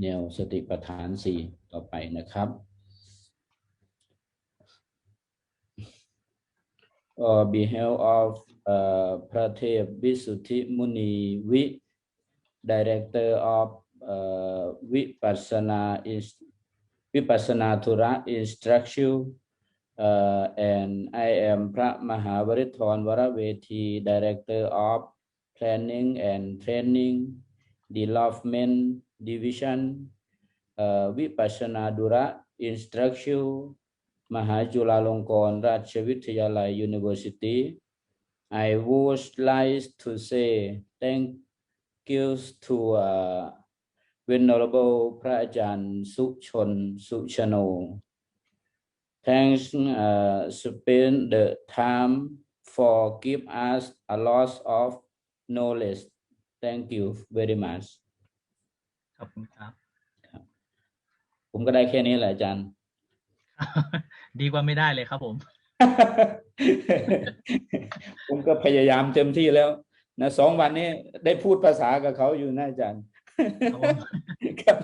[SPEAKER 1] แนวสติปัฏฐาน 4ต่อไปนะครับOn behalf of Prathep Visuddhi Muni Vi, Director of Vipassana Thura Instruction, and I am Pra Mahavarithon Varavethi, Director of Planning and Training Development Division, Vipassana Thura Instruction, Mahachulalongkorn ราชวิทยาลัย University. I would like to say thank you to Venerable พระอาจารย์สุชนสุชโน Thanks spend the time for give us a lot of knowledge. Thank you very much.
[SPEAKER 2] ขอบคุณครับ
[SPEAKER 1] ผมก็ได้แค่นี้แหละอาจารย์
[SPEAKER 2] ดีกว่าไม่ได้เลยครับผม
[SPEAKER 1] ผมก็พยายามเต็มที่แล้วนะ2 วันนี้ได้พูดภาษากับเขาอยู่นะอาจารย์ ครับ